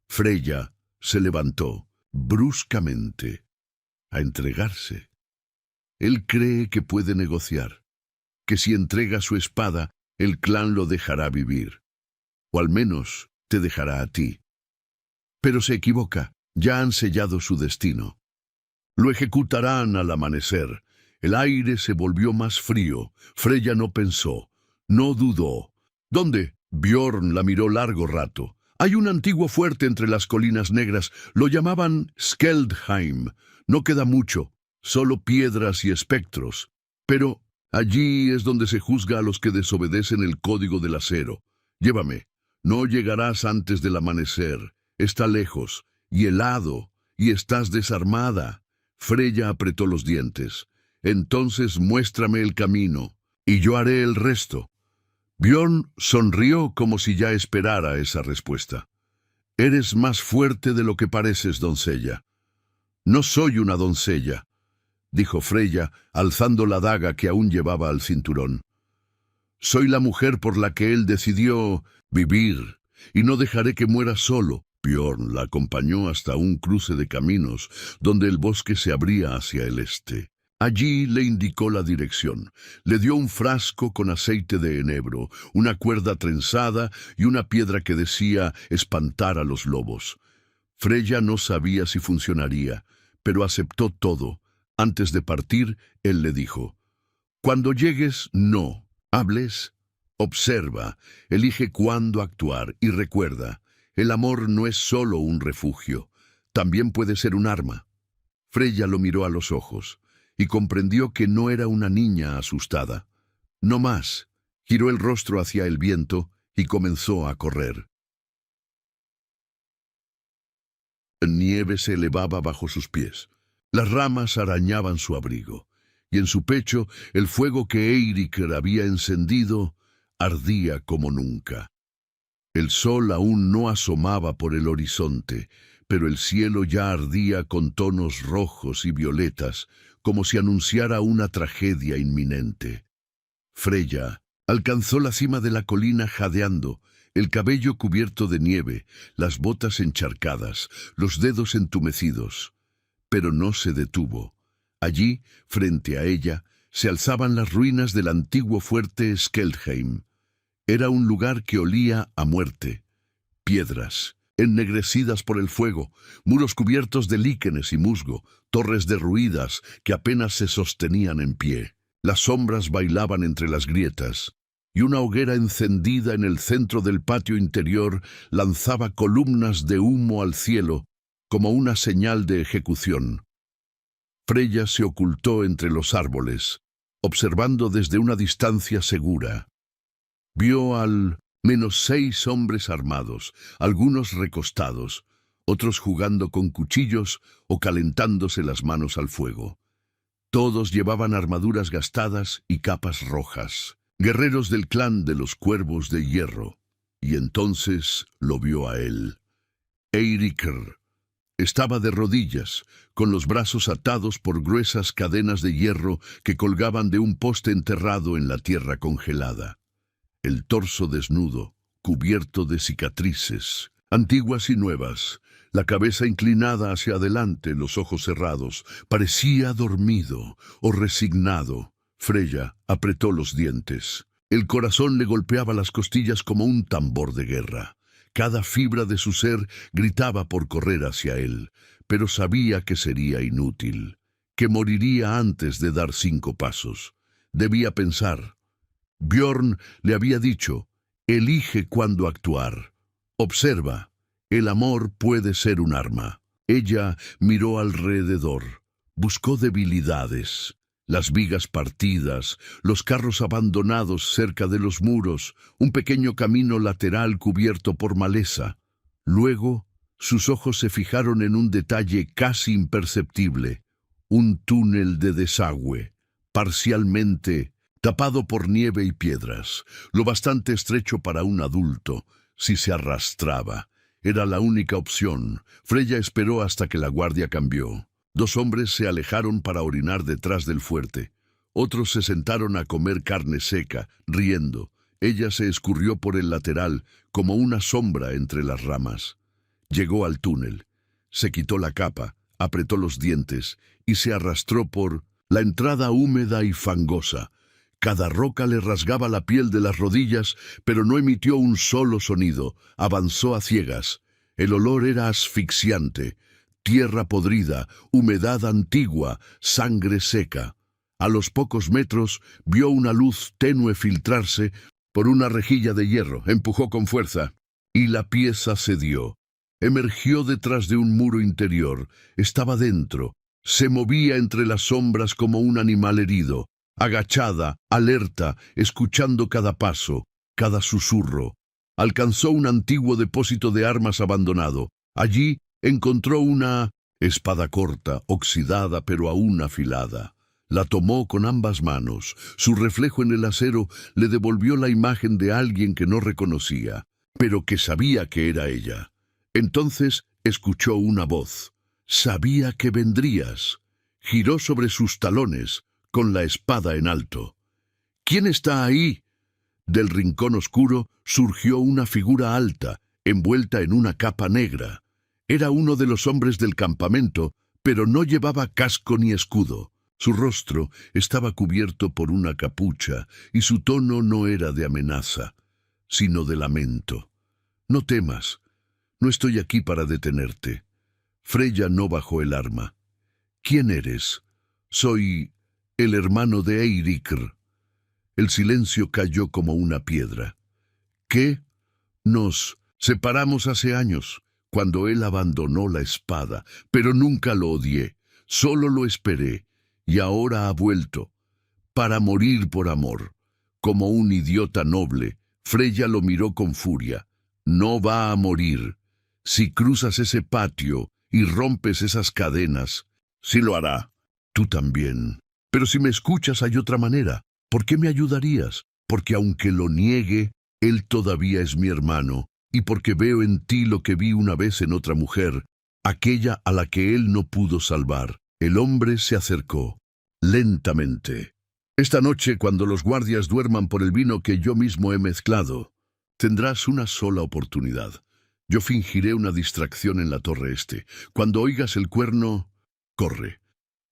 Freya se levantó, bruscamente, a entregarse. Él cree que puede negociar, que si entrega su espada, el clan lo dejará vivir. O al menos te dejará a ti. Pero se equivoca, ya han sellado su destino. Lo ejecutarán al amanecer. El aire se volvió más frío. Freya no pensó, no dudó. ¿Dónde? Bjorn la miró largo rato. Hay un antiguo fuerte entre las colinas negras. Lo llamaban Skeldheim. No queda mucho, solo piedras y espectros. Pero allí es donde se juzga a los que desobedecen el código del acero. Llévame. No llegarás antes del amanecer. Está lejos, y helado, y estás desarmada. Freya apretó los dientes. Entonces muéstrame el camino, y yo haré el resto. Bjorn sonrió como si ya esperara esa respuesta. Eres más fuerte de lo que pareces, doncella. No soy una doncella, dijo Freya, alzando la daga que aún llevaba al cinturón. Soy la mujer por la que él decidió vivir, y no dejaré que muera solo. Bjorn la acompañó hasta un cruce de caminos, donde el bosque se abría hacia el este. Allí le indicó la dirección. Le dio un frasco con aceite de enebro, una cuerda trenzada y una piedra que decía espantar a los lobos. Freya no sabía si funcionaría, pero aceptó todo. Antes de partir, él le dijo: «Cuando llegues, no hables, observa, elige cuándo actuar y recuerda, el amor no es solo un refugio, también puede ser un arma». Freya lo miró a los ojos y comprendió que no era una niña asustada. No más, giró el rostro hacia el viento y comenzó a correr. Nieve se elevaba bajo sus pies. Las ramas arañaban su abrigo, y en su pecho el fuego que Eiríkr había encendido ardía como nunca. El sol aún no asomaba por el horizonte, pero el cielo ya ardía con tonos rojos y violetas, como si anunciara una tragedia inminente. Freya alcanzó la cima de la colina jadeando, el cabello cubierto de nieve, las botas encharcadas, los dedos entumecidos. Pero no se detuvo. Allí, frente a ella, se alzaban las ruinas del antiguo fuerte Skeldheim. Era un lugar que olía a muerte. Piedras, ennegrecidas por el fuego, muros cubiertos de líquenes y musgo, torres derruidas que apenas se sostenían en pie. Las sombras bailaban entre las grietas, y una hoguera encendida en el centro del patio interior lanzaba columnas de humo al cielo como una señal de ejecución. Freya se ocultó entre los árboles, observando desde una distancia segura. Vio al menos 6 hombres armados, algunos recostados, otros jugando con cuchillos o calentándose las manos al fuego. Todos llevaban armaduras gastadas y capas rojas, guerreros del clan de los Cuervos de Hierro. Y entonces lo vio a él. Eiríkr, Estaba de rodillas, con los brazos atados por gruesas cadenas de hierro que colgaban de un poste enterrado en la tierra congelada. El torso desnudo, cubierto de cicatrices, antiguas y nuevas, la cabeza inclinada hacia adelante, los ojos cerrados, parecía dormido o resignado. Freya apretó los dientes. El corazón le golpeaba las costillas como un tambor de guerra. Cada fibra de su ser gritaba por correr hacia él, pero sabía que sería inútil, que moriría antes de dar 5 pasos. Debía pensar. Bjorn le había dicho, elige cuándo actuar. Observa, el amor puede ser un arma. Ella miró alrededor, buscó debilidades. Las vigas partidas, los carros abandonados cerca de los muros, un pequeño camino lateral cubierto por maleza. Luego, sus ojos se fijaron en un detalle casi imperceptible, un túnel de desagüe, parcialmente tapado por nieve y piedras, lo bastante estrecho para un adulto, si se arrastraba. Era la única opción. Freya esperó hasta que la guardia cambió. 2 hombres se alejaron para orinar detrás del fuerte. Otros se sentaron a comer carne seca, riendo. Ella se escurrió por el lateral, como una sombra entre las ramas. Llegó al túnel. Se quitó la capa, apretó los dientes y se arrastró por la entrada húmeda y fangosa. Cada roca le rasgaba la piel de las rodillas, pero no emitió un solo sonido. Avanzó a ciegas. El olor era asfixiante. Tierra podrida, humedad antigua, sangre seca. A los pocos metros vio una luz tenue filtrarse por una rejilla de hierro. Empujó con fuerza y la pieza cedió. Emergió detrás de un muro interior. Estaba dentro. Se movía entre las sombras como un animal herido, agachada, alerta, escuchando cada paso, cada susurro. Alcanzó un antiguo depósito de armas abandonado. Allí encontró una espada corta, oxidada pero aún afilada. La tomó con ambas manos. Su reflejo en el acero le devolvió la imagen de alguien que no reconocía, pero que sabía que era ella. Entonces escuchó una voz. Sabía que vendrías. Giró sobre sus talones, con la espada en alto. ¿Quién está ahí? Del rincón oscuro surgió una figura alta, envuelta en una capa negra. Era uno de los hombres del campamento, pero no llevaba casco ni escudo. Su rostro estaba cubierto por una capucha, y su tono no era de amenaza, sino de lamento. No temas, no estoy aquí para detenerte. Freya no bajó el arma. ¿Quién eres? Soy el hermano de Eirikr. El silencio cayó como una piedra. ¿Qué? Nos separamos hace años, cuando él abandonó la espada, pero nunca lo odié, solo lo esperé, y ahora ha vuelto, para morir por amor. Como un idiota noble, Freya lo miró con furia. No va a morir. Si cruzas ese patio y rompes esas cadenas, sí lo hará. Tú también. Pero si me escuchas hay otra manera. ¿Por qué me ayudarías? Porque aunque lo niegue, él todavía es mi hermano, y porque veo en ti lo que vi una vez en otra mujer, aquella a la que él no pudo salvar. El hombre se acercó, lentamente. Esta noche, cuando los guardias duerman por el vino que yo mismo he mezclado, tendrás una sola oportunidad. Yo fingiré una distracción en la torre este. Cuando oigas el cuerno, corre,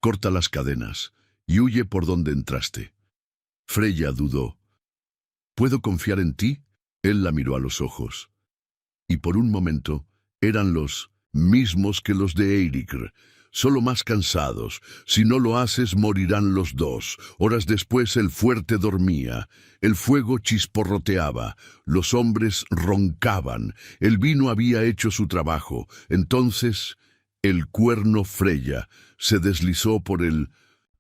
corta las cadenas y huye por donde entraste. Freya dudó. ¿Puedo confiar en ti? Él la miró a los ojos. Y por un momento eran los mismos que los de Eirikr, solo más cansados. Si no lo haces, morirán los dos. Horas después el fuerte dormía, el fuego chisporroteaba, los hombres roncaban, el vino había hecho su trabajo. Entonces el cuerno Freya se deslizó por el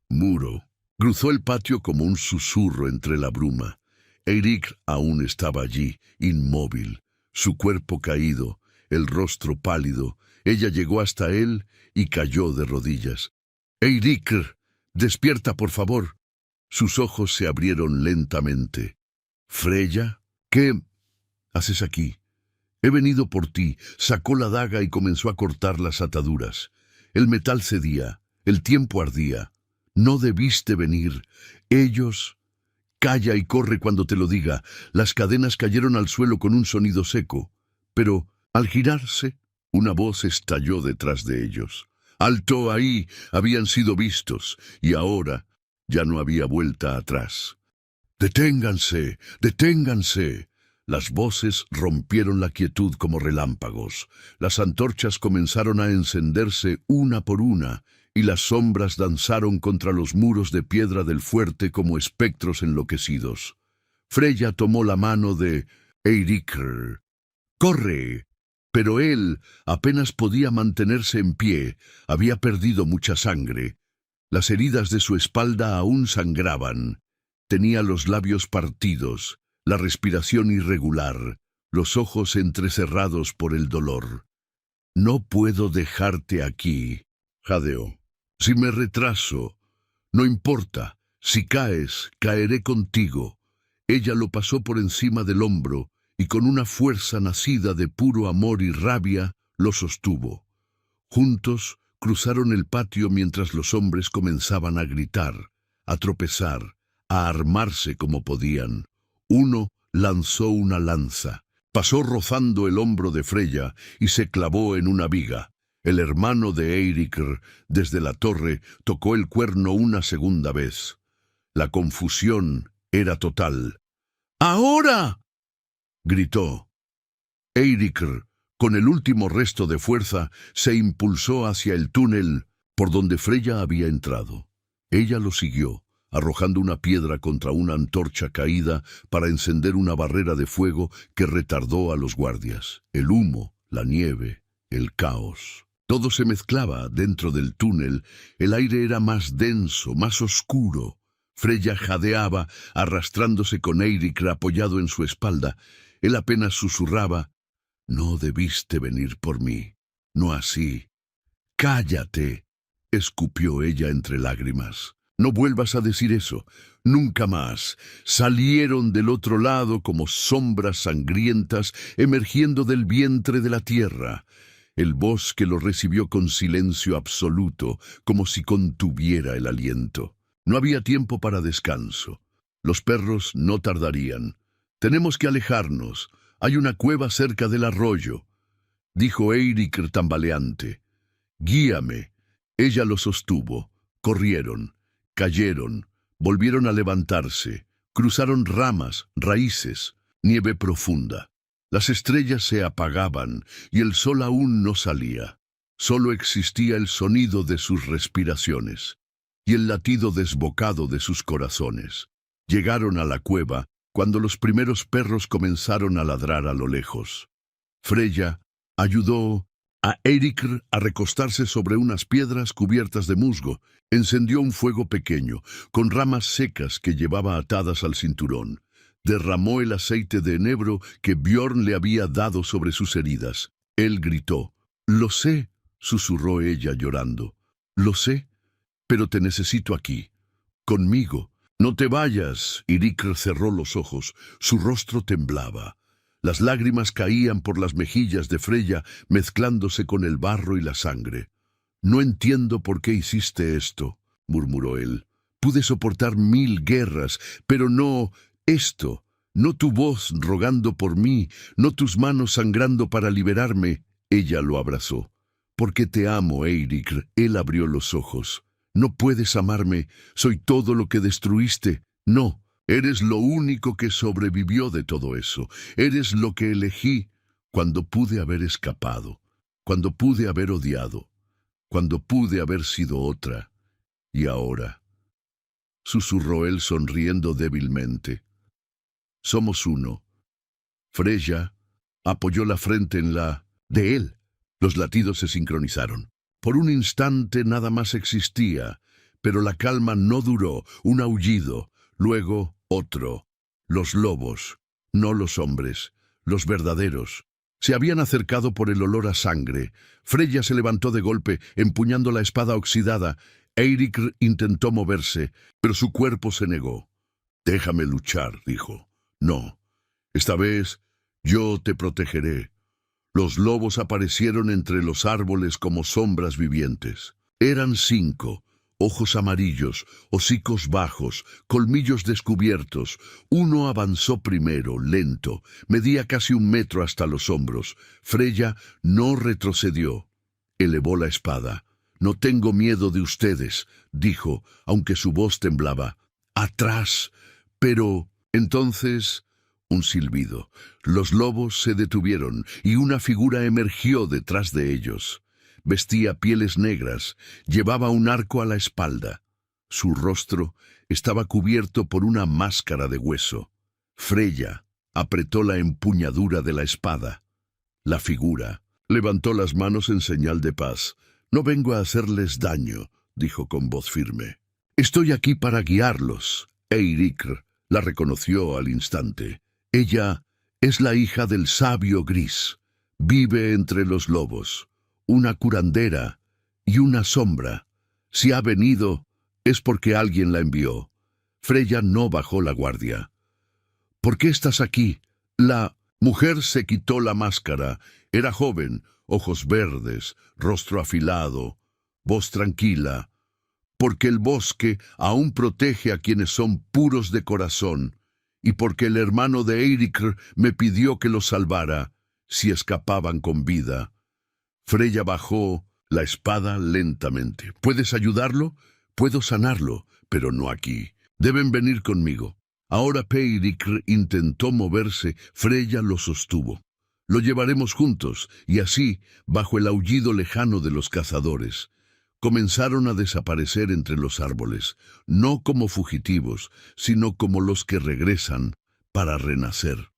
muro, cruzó el patio como un susurro entre la bruma. Eirikr aún estaba allí, inmóvil, su cuerpo caído, el rostro pálido. Ella llegó hasta él y cayó de rodillas. «Eirikr, despierta, por favor». Sus ojos se abrieron lentamente. «¿Freya? ¿Qué haces aquí? He venido por ti. Sacó la daga y comenzó a cortar las ataduras. El metal cedía, el tiempo ardía. No debiste venir. Ellos... Calla y corre cuando te lo diga. Las cadenas cayeron al suelo con un sonido seco. Pero, al girarse, una voz estalló detrás de ellos. ¡Alto ahí! Habían sido vistos, y ahora ya no había vuelta atrás. ¡Deténganse! ¡Deténganse! Las voces rompieron la quietud como relámpagos. Las antorchas comenzaron a encenderse una por una, y las sombras danzaron contra los muros de piedra del fuerte como espectros enloquecidos. Freya tomó la mano de Eiríkr. ¡Corre! Pero él apenas podía mantenerse en pie. Había perdido mucha sangre. Las heridas de su espalda aún sangraban. Tenía los labios partidos, la respiración irregular, los ojos entrecerrados por el dolor. «No puedo dejarte aquí», jadeó. «Si me retraso, no importa. Si caes, caeré contigo». Ella lo pasó por encima del hombro y con una fuerza nacida de puro amor y rabia lo sostuvo. Juntos cruzaron el patio mientras los hombres comenzaban a gritar, a tropezar, a armarse como podían. Uno lanzó una lanza, pasó rozando el hombro de Freya y se clavó en una viga. El hermano de Eiríkr, desde la torre, tocó el cuerno una segunda vez. La confusión era total. «¡Ahora!», gritó. Eiríkr, con el último resto de fuerza, se impulsó hacia el túnel por donde Freya había entrado. Ella lo siguió, arrojando una piedra contra una antorcha caída para encender una barrera de fuego que retardó a los guardias. El humo, la nieve, el caos. Todo se mezclaba dentro del túnel. El aire era más denso, más oscuro. Freya jadeaba, arrastrándose con Eiríkr apoyado en su espalda. Él apenas susurraba: «No debiste venir por mí. No así». «Cállate», escupió ella entre lágrimas. «No vuelvas a decir eso. Nunca más». Salieron del otro lado como sombras sangrientas emergiendo del vientre de la tierra. El bosque lo recibió con silencio absoluto, como si contuviera el aliento. No había tiempo para descanso. Los perros no tardarían. «Tenemos que alejarnos. Hay una cueva cerca del arroyo», dijo Eiríkr tambaleante. «Guíame». Ella lo sostuvo. Corrieron, cayeron, volvieron a levantarse, cruzaron ramas, raíces, nieve profunda. Las estrellas se apagaban y el sol aún no salía. Solo existía el sonido de sus respiraciones y el latido desbocado de sus corazones. Llegaron a la cueva cuando los primeros perros comenzaron a ladrar a lo lejos. Freya ayudó a Eiríkr a recostarse sobre unas piedras cubiertas de musgo. Encendió un fuego pequeño, con ramas secas que llevaba atadas al cinturón. Derramó el aceite de enebro que Bjorn le había dado sobre sus heridas. Él gritó. «Lo sé», susurró ella llorando. «Lo sé, pero te necesito aquí, conmigo». «No te vayas», Eiríkr cerró los ojos. Su rostro temblaba. Las lágrimas caían por las mejillas de Freya, mezclándose con el barro y la sangre. «No entiendo por qué hiciste esto», murmuró él. «Pude soportar 1000 guerras, pero no esto. No tu voz rogando por mí, no tus manos sangrando para liberarme». Ella lo abrazó. «Porque te amo, Eiríkr». Él abrió los ojos. «No puedes amarme. Soy todo lo que destruiste. No, eres lo único que sobrevivió de todo eso. Eres lo que elegí cuando pude haber escapado, cuando pude haber odiado, cuando pude haber sido otra. Y ahora», susurró él sonriendo débilmente, «somos uno». Freya apoyó la frente en la de él. Los latidos se sincronizaron. Por un instante nada más existía, pero la calma no duró. Un aullido, luego otro. Los lobos, no los hombres, los verdaderos. Se habían acercado por el olor a sangre. Freya se levantó de golpe, empuñando la espada oxidada. Eiríkr intentó moverse, pero su cuerpo se negó. «Déjame luchar», dijo. «No, esta vez yo te protegeré. Los lobos aparecieron entre los árboles como sombras vivientes. Eran 5, ojos amarillos, hocicos bajos, colmillos descubiertos. Uno avanzó primero, lento, medía casi 1 metro hasta los hombros. Freya no retrocedió. Elevó la espada. «No tengo miedo de ustedes», dijo, aunque su voz temblaba. «¡Atrás!» Pero entonces, un silbido. Los lobos se detuvieron y una figura emergió detrás de ellos. Vestía pieles negras, llevaba un arco a la espalda. Su rostro estaba cubierto por una máscara de hueso. Freya apretó la empuñadura de la espada. La figura levantó las manos en señal de paz. «No vengo a hacerles daño», dijo con voz firme. «Estoy aquí para guiarlos». Eiríkr la reconoció al instante. Ella es la hija del sabio gris. Vive entre los lobos, una curandera y una sombra. Si ha venido, es porque alguien la envió. Freya no bajó la guardia. «¿Por qué estás aquí?» La mujer se quitó la máscara. Era joven, ojos verdes, rostro afilado, voz tranquila. «Porque el bosque aún protege a quienes son puros de corazón, y porque el hermano de Eiríkr me pidió que los salvara, si escapaban con vida». Freya bajó la espada lentamente. «¿Puedes ayudarlo? Puedo sanarlo, pero no aquí. Deben venir conmigo». Ahora Eiríkr intentó moverse. Freya lo sostuvo. «Lo llevaremos juntos», y así, bajo el aullido lejano de los cazadores, comenzaron a desaparecer entre los árboles, no como fugitivos, sino como los que regresan para renacer.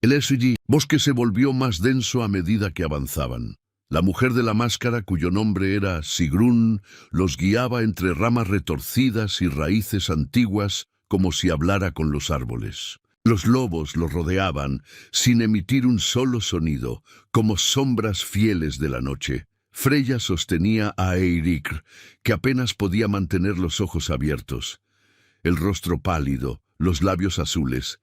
El bosque se volvió más denso a medida que avanzaban. La mujer de la máscara, cuyo nombre era Sigrún, los guiaba entre ramas retorcidas y raíces antiguas, como si hablara con los árboles. Los lobos los rodeaban, sin emitir un solo sonido, como sombras fieles de la noche. Freya sostenía a Eiríkr, que apenas podía mantener los ojos abiertos. El rostro pálido, los labios azules.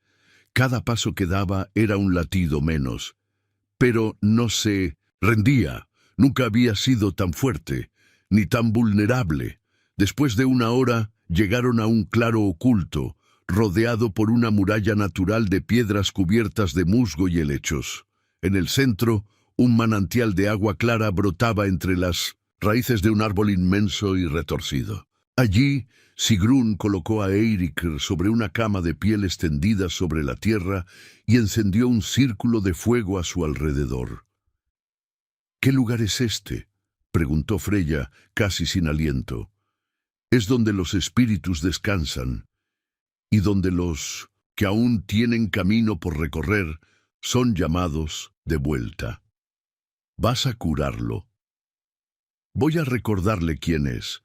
Cada paso que daba era un latido menos. Pero no se rendía. Nunca había sido tan fuerte, ni tan vulnerable. Después de 1 hora, llegaron a un claro oculto, rodeado por una muralla natural de piedras cubiertas de musgo y helechos. En el centro, un manantial de agua clara brotaba entre las raíces de un árbol inmenso y retorcido. Allí, Sigrún colocó a Eiríkr sobre una cama de pieles tendidas sobre la tierra y encendió un círculo de fuego a su alrededor. «¿Qué lugar es este?», preguntó Freya, casi sin aliento. «Es donde los espíritus descansan, y donde los que aún tienen camino por recorrer son llamados de vuelta. ¿Vas a curarlo?». «Voy a recordarle quién es».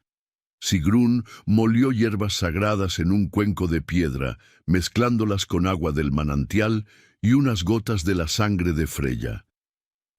Sigrún molió hierbas sagradas en un cuenco de piedra, mezclándolas con agua del manantial y unas gotas de la sangre de Freya.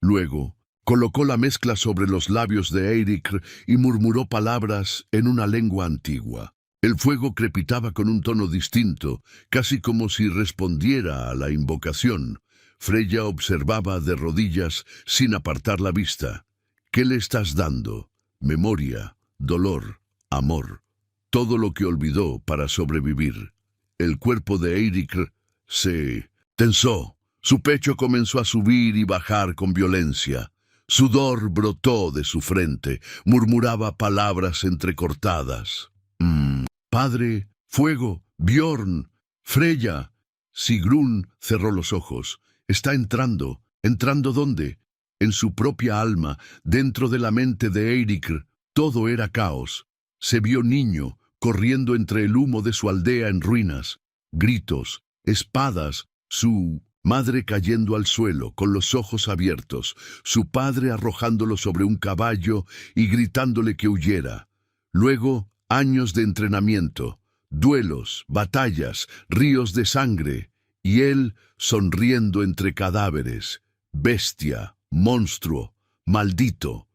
Luego, colocó la mezcla sobre los labios de Eiríkr y murmuró palabras en una lengua antigua. El fuego crepitaba con un tono distinto, casi como si respondiera a la invocación. Freya observaba de rodillas sin apartar la vista. «¿Qué le estás dando?» «Memoria, dolor, amor, todo lo que olvidó para sobrevivir». El cuerpo de Eiríkr se tensó. Su pecho comenzó a subir y bajar con violencia. Sudor brotó de su frente. Murmuraba palabras entrecortadas. «Padre, fuego, Bjorn, Freya». Sigrún cerró los ojos. «Está entrando». ¿Entrando dónde? En su propia alma, dentro de la mente de Eiríkr. Todo era caos. Se vio niño, corriendo entre el humo de su aldea en ruinas. Gritos, espadas, su madre cayendo al suelo, con los ojos abiertos, su padre arrojándolo sobre un caballo y gritándole que huyera. Luego, años de entrenamiento, duelos, batallas, ríos de sangre, y él sonriendo entre cadáveres, bestia, monstruo, maldito.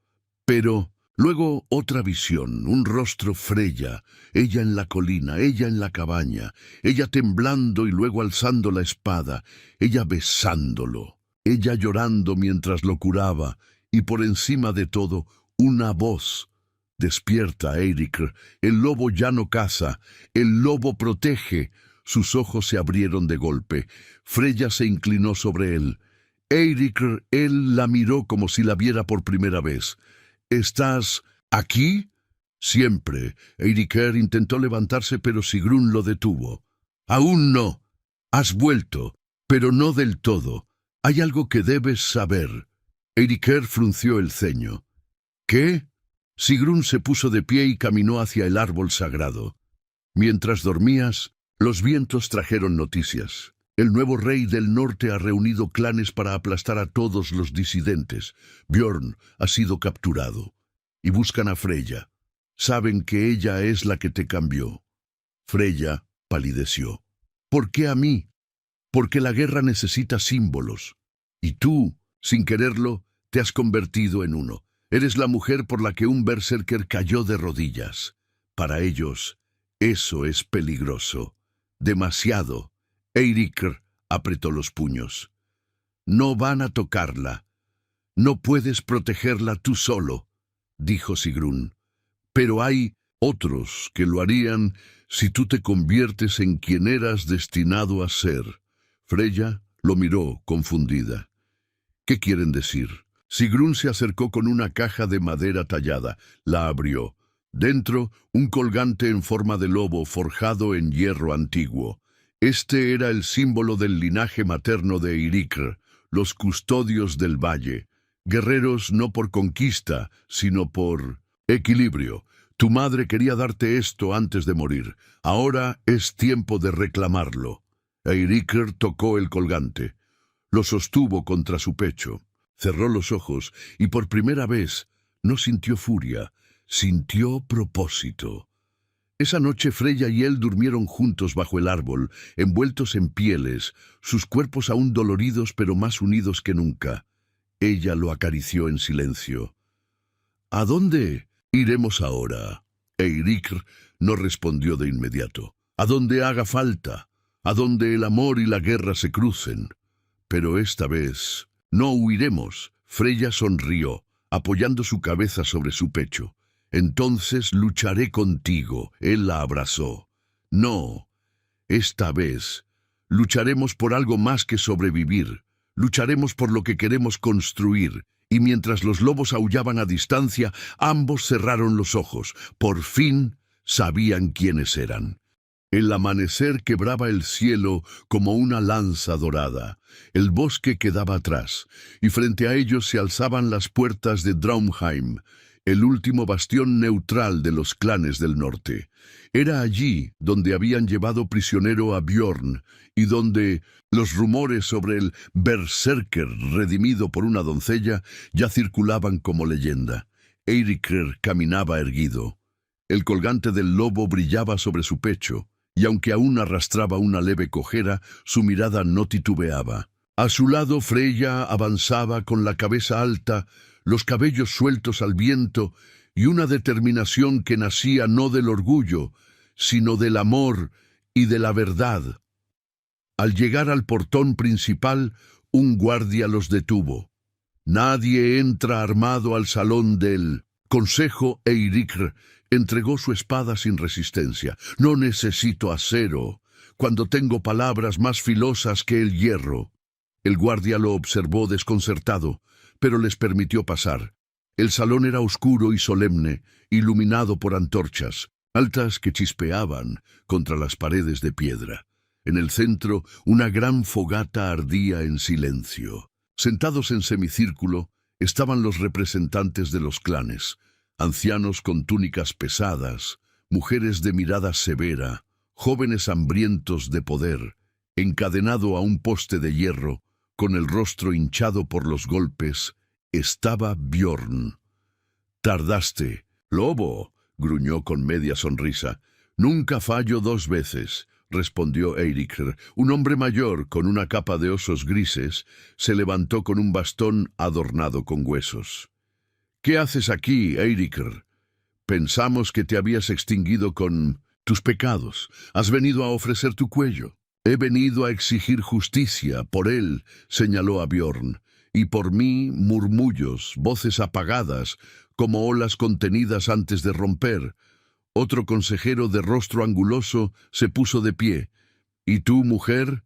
Pero Luego otra visión, un rostro Freya, ella en la colina, ella en la cabaña, ella temblando y luego alzando la espada, ella besándolo, ella llorando mientras lo curaba, y por encima de todo, una voz. Despierta, Eiríkr, el lobo ya no caza, el lobo protege. Sus ojos se abrieron de golpe. Freya se inclinó sobre él. Eiríkr, él la miró como si la viera por primera vez. ¿Estás aquí? Siempre. Eiríkr intentó levantarse, pero Sigrún lo detuvo. Aún no. Has vuelto, pero no del todo. Hay algo que debes saber. Eiríkr frunció el ceño. ¿Qué? Sigrún se puso de pie y caminó hacia el árbol sagrado. Mientras dormías, los vientos trajeron noticias. El nuevo rey del norte ha reunido clanes para aplastar a todos los disidentes. Bjorn ha sido capturado. Y buscan a Freya. Saben que ella es la que te cambió. Freya palideció. ¿Por qué a mí? Porque la guerra necesita símbolos. Y tú, sin quererlo, te has convertido en uno. Eres la mujer por la que un berserker cayó de rodillas. Para ellos, eso es peligroso. Demasiado. Eiríkr apretó los puños. No van a tocarla. No puedes protegerla tú solo, dijo Sigrún. Pero hay otros que lo harían si tú te conviertes en quien eras destinado a ser. Freya lo miró confundida. ¿Qué quieren decir? Sigrún se acercó con una caja de madera tallada. La abrió. Dentro, un colgante en forma de lobo forjado en hierro antiguo. Este era el símbolo del linaje materno de Eiríkr, los custodios del valle. Guerreros no por conquista, sino por equilibrio. Tu madre quería darte esto antes de morir. Ahora es tiempo de reclamarlo. Eiríkr tocó el colgante. Lo sostuvo contra su pecho. Cerró los ojos y por primera vez no sintió furia, sintió propósito. Esa noche Freya y él durmieron juntos bajo el árbol, envueltos en pieles, sus cuerpos aún doloridos pero más unidos que nunca. Ella lo acarició en silencio. ¿A dónde iremos ahora? Eiríkr no respondió de inmediato. A donde haga falta, a donde el amor y la guerra se crucen. Pero esta vez no huiremos. Freya sonrió, apoyando su cabeza sobre su pecho. Entonces lucharé contigo. Él la abrazó. No, esta vez lucharemos por algo más que sobrevivir. Lucharemos por lo que queremos construir. Y mientras los lobos aullaban a distancia, ambos cerraron los ojos. Por fin sabían quiénes eran. El amanecer quebraba el cielo como una lanza dorada. El bosque quedaba atrás, y frente a ellos se alzaban las puertas de Draumheim, el último bastión neutral de los clanes del norte. Era allí donde habían llevado prisionero a Bjorn, y donde los rumores sobre el berserker redimido por una doncella ya circulaban como leyenda. Eiríkr caminaba erguido. El colgante del lobo brillaba sobre su pecho, y aunque aún arrastraba una leve cojera, su mirada no titubeaba. A su lado Freya avanzaba con la cabeza alta, los cabellos sueltos al viento, y una determinación que nacía no del orgullo, sino del amor y de la verdad. Al llegar al portón principal, un guardia los detuvo. Nadie entra armado al salón del consejo. Eiríkr entregó su espada sin resistencia. No necesito acero, cuando tengo palabras más filosas que el hierro. El guardia lo observó desconcertado, pero les permitió pasar. El salón era oscuro y solemne, iluminado por antorchas, altas que chispeaban contra las paredes de piedra. En el centro, una gran fogata ardía en silencio. Sentados en semicírculo, estaban los representantes de los clanes, ancianos con túnicas pesadas, mujeres de mirada severa, jóvenes hambrientos de poder. Encadenado a un poste de hierro, con el rostro hinchado por los golpes, estaba Bjorn. «Tardaste, lobo», gruñó con media sonrisa. «Nunca fallo dos veces», respondió Eiríkr. Un hombre mayor, con una capa de osos grises, se levantó con un bastón adornado con huesos. ¿Qué haces aquí, Eiríkr? Pensamos que te habías extinguido con tus pecados. Has venido a ofrecer tu cuello. He venido a exigir justicia. Por él, señaló a Bjorn, y por mí murmullos, voces apagadas, como olas contenidas antes de romper. Otro consejero de rostro anguloso se puso de pie. ¿Y tú, mujer,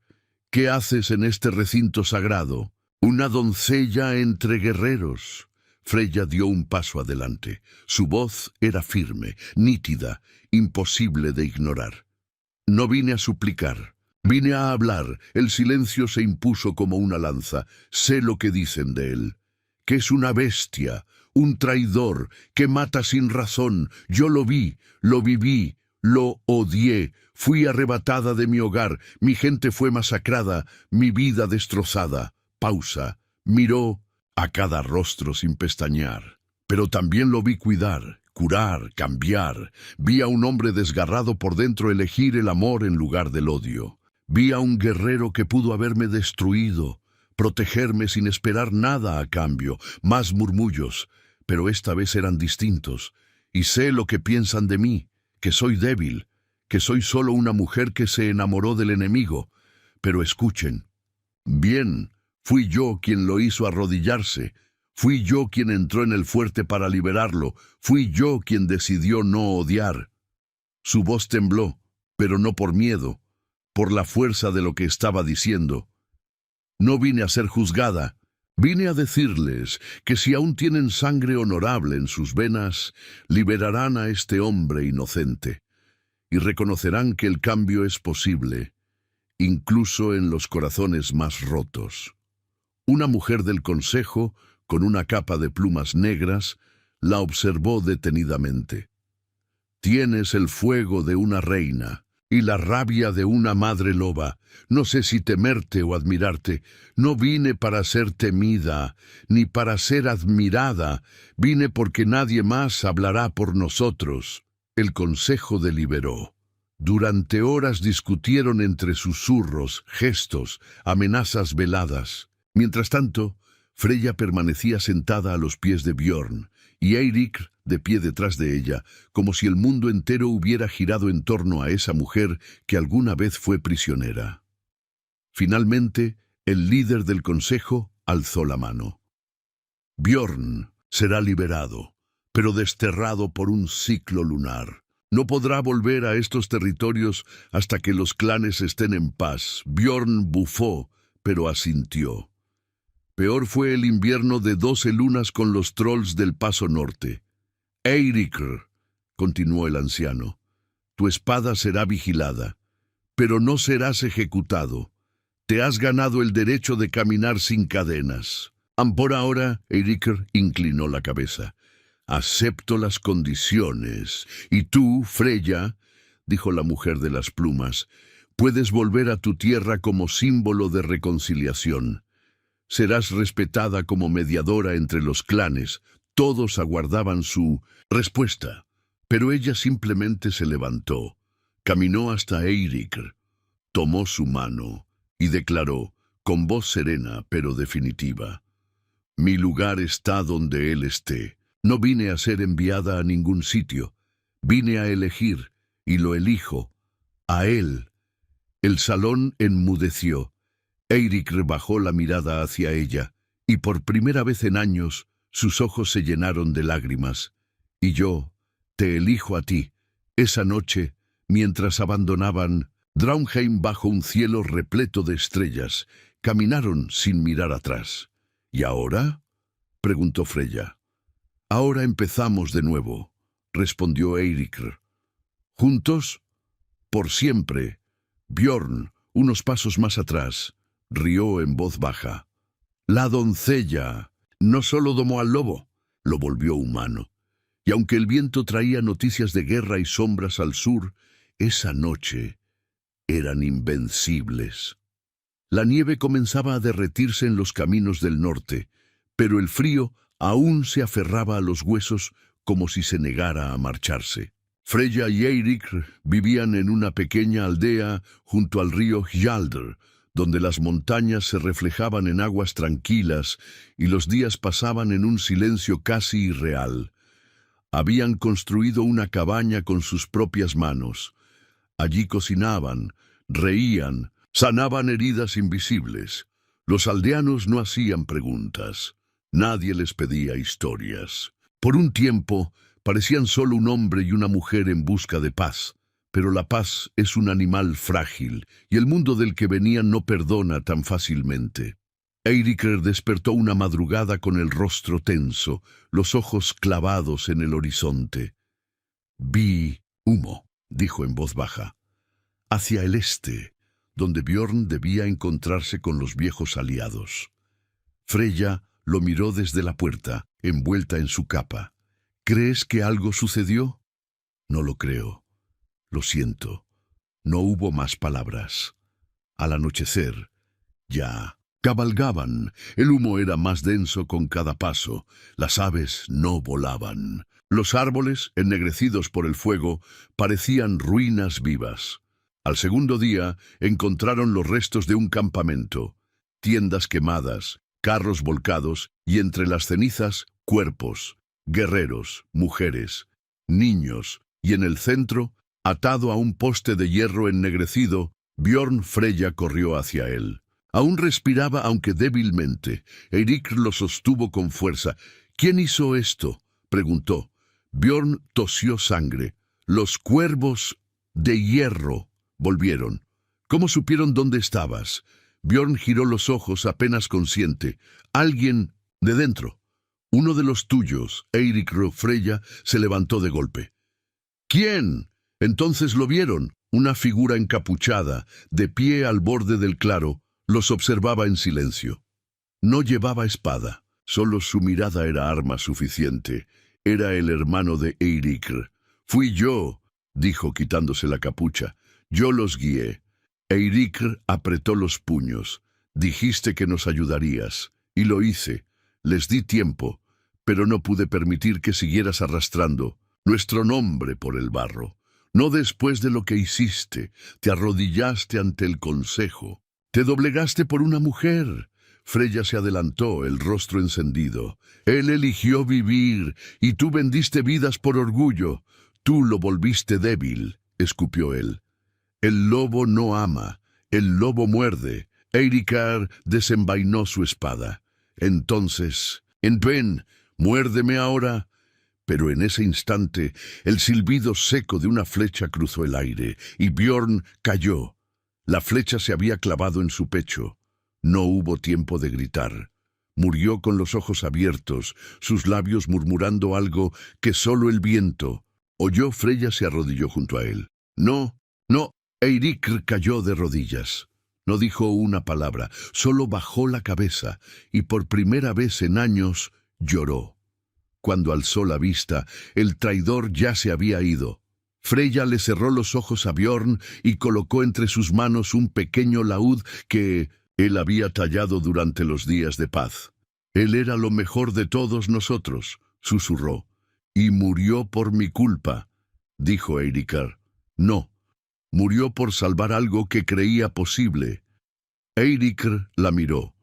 qué haces en este recinto sagrado? Una doncella entre guerreros. Freya dio un paso adelante. Su voz era firme, nítida, imposible de ignorar. No vine a suplicar, vine a hablar. El silencio se impuso como una lanza. Sé lo que dicen de él, que es una bestia, un traidor, que mata sin razón. Yo lo vi, lo viví, lo odié. Fui arrebatada de mi hogar, mi gente fue masacrada, mi vida destrozada. Pausa. Miró a cada rostro sin pestañear. Pero también lo vi cuidar, curar, cambiar. Vi a un hombre desgarrado por dentro elegir el amor en lugar del odio. Vi a un guerrero que pudo haberme destruido, protegerme sin esperar nada a cambio. Más murmullos, pero esta vez eran distintos. Y sé lo que piensan de mí, que soy débil, que soy solo una mujer que se enamoró del enemigo. Pero escuchen. Bien, fui yo quien lo hizo arrodillarse. Fui yo quien entró en el fuerte para liberarlo. Fui yo quien decidió no odiar. Su voz tembló, pero no por miedo, por la fuerza de lo que estaba diciendo. No vine a ser juzgada. Vine a decirles que si aún tienen sangre honorable en sus venas, liberarán a este hombre inocente y reconocerán que el cambio es posible, incluso en los corazones más rotos. Una mujer del consejo, con una capa de plumas negras, la observó detenidamente. Tienes el fuego de una reina y la rabia de una madre loba. No sé si temerte o admirarte. No vine para ser temida, ni para ser admirada. Vine porque nadie más hablará por nosotros. El consejo deliberó. Durante horas discutieron entre susurros, gestos, amenazas veladas. Mientras tanto, Freya permanecía sentada a los pies de Bjorn, y Eiríkr de pie detrás de ella, como si el mundo entero hubiera girado en torno a esa mujer que alguna vez fue prisionera. Finalmente, el líder del consejo alzó la mano. Bjorn será liberado, pero desterrado por un ciclo lunar. No podrá volver a estos territorios hasta que los clanes estén en paz. Bjorn bufó, pero asintió. Peor fue el invierno de 12 lunas con los trolls del Paso Norte. Eiríkr, continuó el anciano, tu espada será vigilada, pero no serás ejecutado. Te has ganado el derecho de caminar sin cadenas. Por ahora, Eiríkr inclinó la cabeza. Acepto las condiciones. Y tú, Freya, dijo la mujer de las plumas, puedes volver a tu tierra como símbolo de reconciliación. Serás respetada como mediadora entre los clanes. Todos aguardaban su respuesta, pero ella simplemente se levantó, caminó hasta Eiríkr, tomó su mano y declaró, con voz serena pero definitiva, mi lugar está donde él esté. No vine a ser enviada a ningún sitio, vine a elegir, y lo elijo, a él. El salón enmudeció. Eiríkr bajó la mirada hacia ella, y por primera vez en años, sus ojos se llenaron de lágrimas. Y yo, te elijo a ti. Esa noche, mientras abandonaban Draunheim bajo un cielo repleto de estrellas, caminaron sin mirar atrás. ¿Y ahora?, preguntó Freya. Ahora empezamos de nuevo, respondió Eiríkr. ¿Juntos? Por siempre. Bjorn, unos pasos más atrás, rió en voz baja. La doncella no solo domó al lobo, lo volvió humano. Y aunque el viento traía noticias de guerra y sombras al sur, esa noche eran invencibles. La nieve comenzaba a derretirse en los caminos del norte, pero el frío aún se aferraba a los huesos como si se negara a marcharse. Freya y Eiríkr vivían en una pequeña aldea junto al río Hjaldr, donde las montañas se reflejaban en aguas tranquilas y los días pasaban en un silencio casi irreal. Habían construido una cabaña con sus propias manos. Allí cocinaban, reían, sanaban heridas invisibles. Los aldeanos no hacían preguntas. Nadie les pedía historias. Por un tiempo, parecían solo un hombre y una mujer en busca de paz. Pero la paz es un animal frágil, y el mundo del que venían no perdona tan fácilmente. Eiríkr despertó una madrugada con el rostro tenso, los ojos clavados en el horizonte. «Vi humo», dijo en voz baja, «hacia el este, donde Björn debía encontrarse con los viejos aliados». Freyja lo miró desde la puerta, envuelta en su capa. «¿Crees que algo sucedió?» «No lo creo. Lo siento». No hubo más palabras. Al anochecer, ya cabalgaban. El humo era más denso con cada paso. Las aves no volaban. Los árboles, ennegrecidos por el fuego, parecían ruinas vivas. Al segundo día, encontraron los restos de un campamento. Tiendas quemadas, carros volcados y entre las cenizas, cuerpos, guerreros, mujeres, niños, y en el centro, atado a un poste de hierro ennegrecido, Björn Freyja corrió hacia él. Aún respiraba, aunque débilmente. Eiríkr lo sostuvo con fuerza. «¿Quién hizo esto?», preguntó. Björn tosió sangre. «Los cuervos de hierro volvieron». «¿Cómo supieron dónde estabas?». Björn giró los ojos, apenas consciente. «Alguien de dentro». «Uno de los tuyos», Eiríkr Freyja se levantó de golpe. «¿Quién?». Entonces lo vieron. Una figura encapuchada, de pie al borde del claro, los observaba en silencio. No llevaba espada, solo su mirada era arma suficiente. Era el hermano de Eiríkr. «Fui yo», dijo quitándose la capucha. «Yo los guié». Eiríkr apretó los puños. «Dijiste que nos ayudarías, y lo hice. Les di tiempo, pero no pude permitir que siguieras arrastrando nuestro nombre por el barro. No después de lo que hiciste, te arrodillaste ante el consejo. Te doblegaste por una mujer». Freyja se adelantó, el rostro encendido. «Él eligió vivir, y tú vendiste vidas por orgullo. Tú lo volviste débil», escupió él. «El lobo no ama, el lobo muerde». Eiríkr desenvainó su espada. «Entonces, ven, muérdeme ahora». Pero en ese instante, el silbido seco de una flecha cruzó el aire, y Björn cayó. La flecha se había clavado en su pecho. No hubo tiempo de gritar. Murió con los ojos abiertos, sus labios murmurando algo que solo el viento oyó. Freyja se arrodilló junto a él. «No, no». Eiríkr cayó de rodillas. No dijo una palabra, solo bajó la cabeza, y por primera vez en años lloró. Cuando alzó la vista, el traidor ya se había ido. Freyja le cerró los ojos a Björn y colocó entre sus manos un pequeño laúd que él había tallado durante los días de paz. «Él era lo mejor de todos nosotros», susurró. «Y murió por mi culpa», dijo Eiríkr. «No, murió por salvar algo que creía posible». Eiríkr la miró.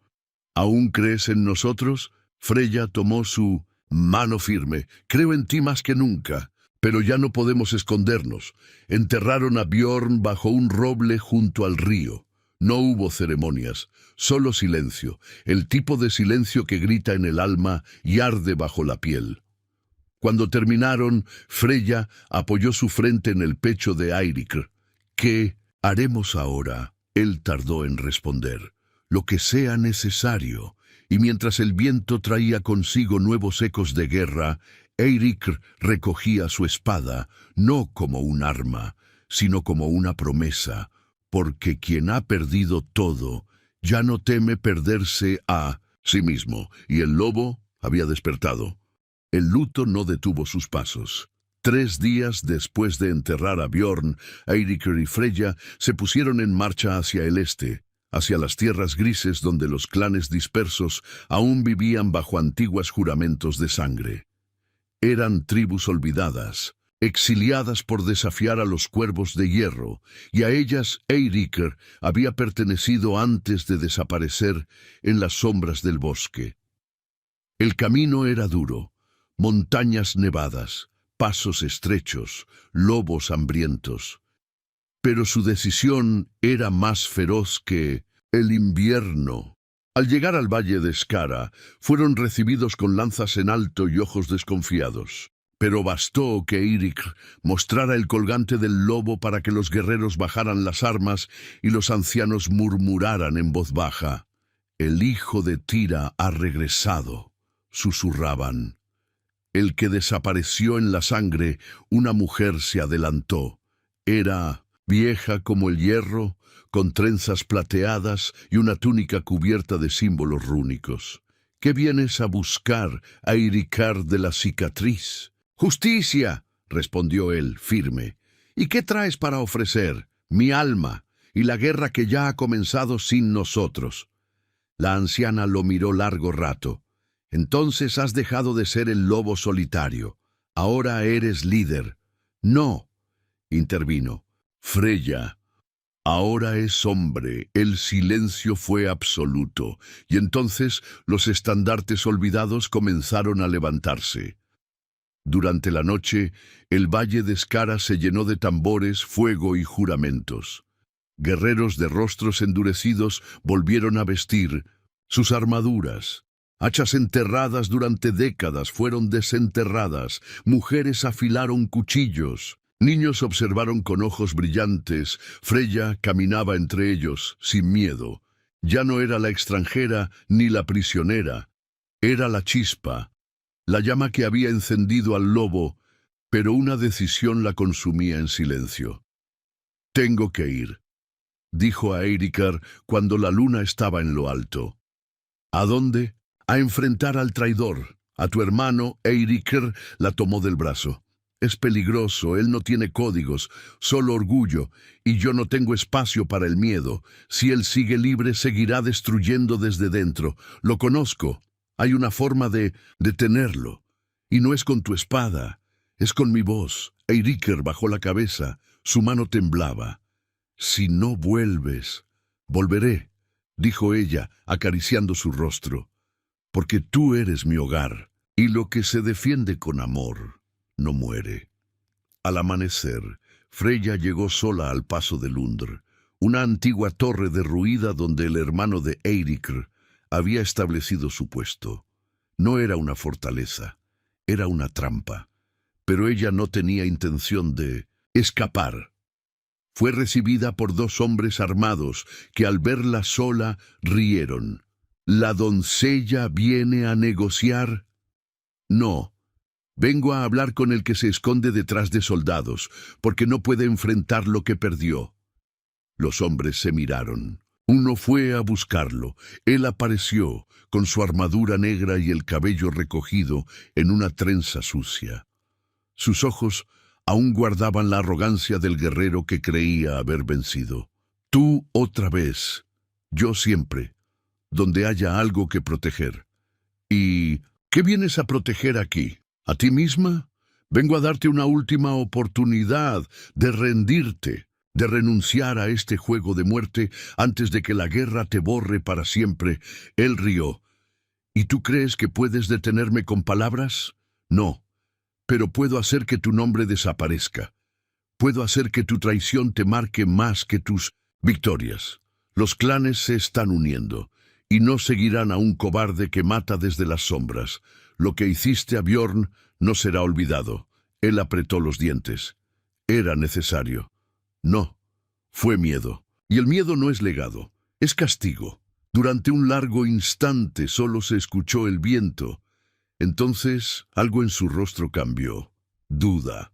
«¿Aún crees en nosotros?». Freyja tomó su mano firme. «Creo en ti más que nunca, pero ya no podemos escondernos». Enterraron a Björn bajo un roble junto al río. No hubo ceremonias, solo silencio, el tipo de silencio que grita en el alma y arde bajo la piel. Cuando terminaron, Freyja apoyó su frente en el pecho de Eiríkr. «¿Qué haremos ahora?». Él tardó en responder. «Lo que sea necesario». Y mientras el viento traía consigo nuevos ecos de guerra, Eiríkr recogía su espada, no como un arma, sino como una promesa, porque quien ha perdido todo ya no teme perderse a sí mismo, y el lobo había despertado. El luto no detuvo sus pasos. 3 días después de enterrar a Björn, Eiríkr y Freyja se pusieron en marcha hacia el este, hacia las tierras grises donde los clanes dispersos aún vivían bajo antiguos juramentos de sangre. Eran tribus olvidadas, exiliadas por desafiar a los cuervos de hierro, y a ellas Eiríkr había pertenecido antes de desaparecer en las sombras del bosque. El camino era duro, montañas nevadas, pasos estrechos, lobos hambrientos. Pero su decisión era más feroz que el invierno. Al llegar al valle de Skara, fueron recibidos con lanzas en alto y ojos desconfiados. Pero bastó que Eiríkr mostrara el colgante del lobo para que los guerreros bajaran las armas y los ancianos murmuraran en voz baja: «El hijo de Tira ha regresado», susurraban. El que desapareció en la sangre, una mujer se adelantó. Era vieja como el hierro, con trenzas plateadas y una túnica cubierta de símbolos rúnicos. «¿Qué vienes a buscar, Eiríkr de la cicatriz?» «Justicia», respondió él, firme. «¿Y qué traes para ofrecer?» «Mi alma y la guerra que ya ha comenzado sin nosotros». La anciana lo miró largo rato. «Entonces has dejado de ser el lobo solitario. Ahora eres líder». «No», intervino. «Freya, ahora es hombre». El silencio fue absoluto, y entonces los estandartes olvidados comenzaron a levantarse. Durante la noche, el valle de Skara se llenó de tambores, fuego y juramentos. Guerreros de rostros endurecidos volvieron a vestir sus armaduras. Hachas enterradas durante décadas fueron desenterradas, mujeres afilaron cuchillos, niños observaron con ojos brillantes. Freya caminaba entre ellos, sin miedo. Ya no era la extranjera ni la prisionera, era la chispa, la llama que había encendido al lobo, pero una decisión la consumía en silencio. «Tengo que ir», dijo a Eiríkr cuando la luna estaba en lo alto. «¿A dónde?» «A enfrentar al traidor, a tu hermano». Eiríkr la tomó del brazo. «Es peligroso, él no tiene códigos, solo orgullo, y yo no tengo espacio para el miedo. Si él sigue libre, seguirá destruyendo desde dentro. Lo conozco. Hay una forma de detenerlo, y no es con tu espada, es con mi voz». Eiríkr bajó la cabeza, su mano temblaba. «Si no vuelves». «Volveré», dijo ella, acariciando su rostro, «porque tú eres mi hogar, y lo que se defiende con amor no muere». Al amanecer, Freya llegó sola al paso de Lundr, una antigua torre derruida donde el hermano de Eiríkr había establecido su puesto. No era una fortaleza, era una trampa, pero ella no tenía intención de escapar. Fue recibida por dos hombres armados que al verla sola rieron. «¿La doncella viene a negociar?» «No, vengo a hablar con el que se esconde detrás de soldados, porque no puede enfrentar lo que perdió». Los hombres se miraron. Uno fue a buscarlo. Él apareció, con su armadura negra y el cabello recogido en una trenza sucia. Sus ojos aún guardaban la arrogancia del guerrero que creía haber vencido. «Tú otra vez, yo siempre, donde haya algo que proteger». «¿Y qué vienes a proteger aquí? ¿A ti misma? Vengo a darte una última oportunidad de rendirte, de renunciar a este juego de muerte antes de que la guerra te borre para siempre». Él rió. «¿Y tú crees que puedes detenerme con palabras? No, pero puedo hacer que tu nombre desaparezca. Puedo hacer que tu traición te marque más que tus victorias. Los clanes se están uniendo, y no seguirán a un cobarde que mata desde las sombras. Lo que hiciste a Bjorn no será olvidado». Él apretó los dientes. Era necesario. No, fue miedo. Y el miedo no es legado, es castigo. Durante un largo instante solo se escuchó el viento. Entonces algo en su rostro cambió. Duda.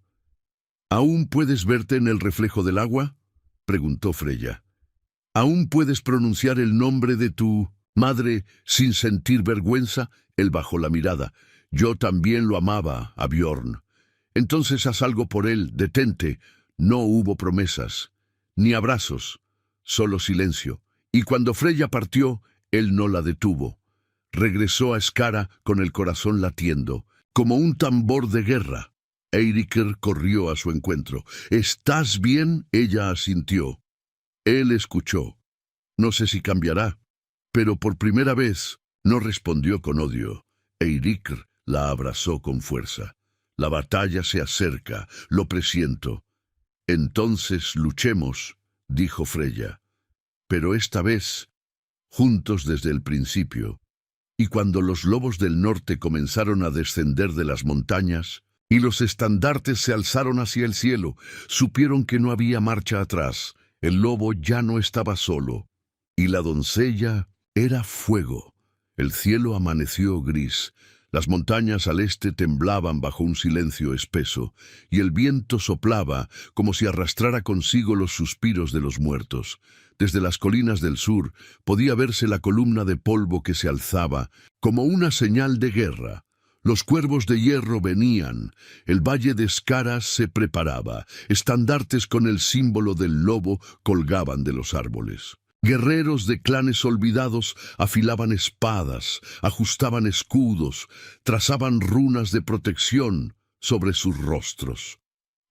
«¿Aún puedes verte en el reflejo del agua?», preguntó Freya. «¿Aún puedes pronunciar el nombre de tu madre sin sentir vergüenza?» Él bajó la mirada. «Yo también lo amaba a Bjorn». «Entonces haz algo por él, detente». No hubo promesas, ni abrazos, solo silencio. Y cuando Freya partió, él no la detuvo. Regresó a Skara con el corazón latiendo, como un tambor de guerra. Eiríkr corrió a su encuentro. —¿Estás bien? Ella asintió. Él escuchó. No sé si cambiará, pero por primera vez no respondió con odio. Eiríkr la abrazó con fuerza. La batalla se acerca, lo presiento. Entonces luchemos, dijo Freya. Pero esta vez, juntos desde el principio. Y cuando los lobos del norte comenzaron a descender de las montañas, y los estandartes se alzaron hacia el cielo, supieron que no había marcha atrás. El lobo ya no estaba solo, y la doncella era fuego. El cielo amaneció gris. Las montañas al este temblaban bajo un silencio espeso, y el viento soplaba como si arrastrara consigo los suspiros de los muertos. Desde las colinas del sur podía verse la columna de polvo que se alzaba, como una señal de guerra. Los cuervos de hierro venían, el valle de Skara se preparaba, estandartes con el símbolo del lobo colgaban de los árboles. Guerreros de clanes olvidados afilaban espadas, ajustaban escudos, trazaban runas de protección sobre sus rostros.